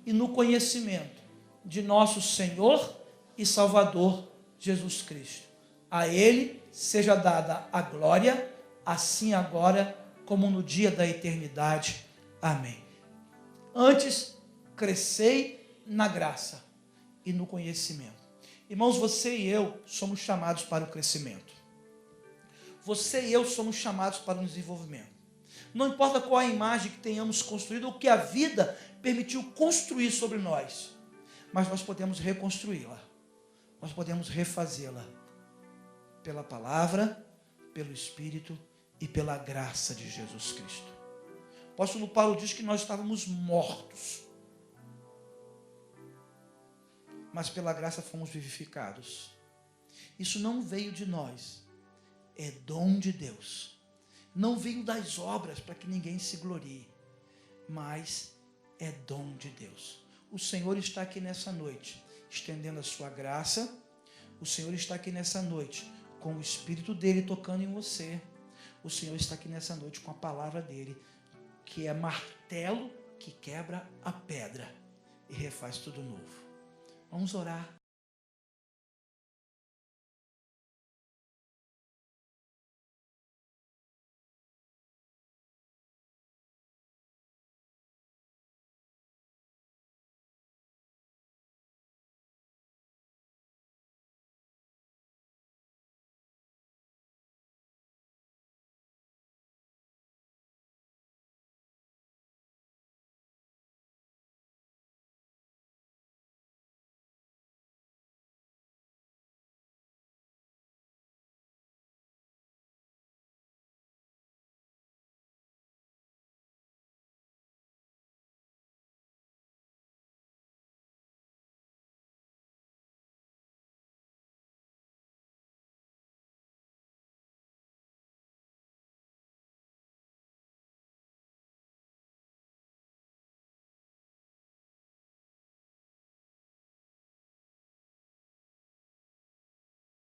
e no conhecimento de nosso Senhor e Salvador Jesus Cristo. A Ele seja dada a glória, assim agora como no dia da eternidade. Amém. Antes, crescei na graça e no conhecimento. Irmãos, você e eu somos chamados para o crescimento. Você e eu somos chamados para o desenvolvimento. Não importa qual a imagem que tenhamos construído ou que a vida permitiu construir sobre nós, mas nós podemos reconstruí-la. Nós podemos refazê-la pela palavra, pelo Espírito e pela graça de Jesus Cristo. O apóstolo Paulo diz que nós estávamos mortos, mas pela graça fomos vivificados. Isso não veio de nós, é dom de Deus. Não veio das obras para que ninguém se glorie, mas é dom de Deus. O Senhor está aqui nessa noite, estendendo a sua graça. O Senhor está aqui nessa noite, com o Espírito dele tocando em você. O Senhor está aqui nessa noite com a palavra dele, que é martelo que quebra a pedra e refaz tudo novo. Vamos orar.